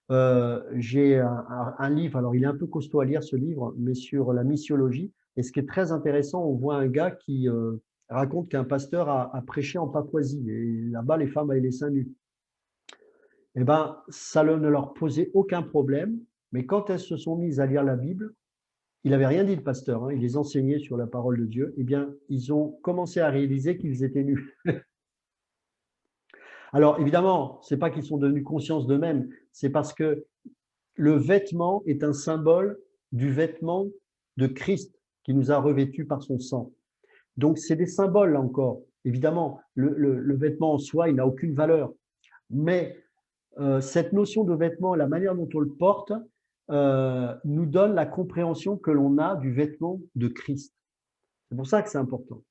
J'ai un livre, alors il est un peu costaud à lire ce livre, mais sur la missiologie. Et ce qui est très intéressant, on voit un gars qui raconte qu'un pasteur a prêché en Papouasie. Et là-bas, les femmes avaient les seins nus. Eh bien, ça ne leur posait aucun problème. Mais quand elles se sont mises à lire la Bible, il n'avait rien dit le pasteur, hein, il les enseignait sur la parole de Dieu, eh bien, ils ont commencé à réaliser qu'ils étaient nus. Alors, évidemment, ce n'est pas qu'ils sont devenus conscients d'eux-mêmes, c'est parce que le vêtement est un symbole du vêtement de Christ qui nous a revêtus par son sang. Donc, c'est des symboles, là encore. Évidemment, le vêtement en soi, il n'a aucune valeur. Mais cette notion de vêtement, la manière dont on le porte, nous donne la compréhension que l'on a du vêtement de Christ. C'est pour ça que c'est important.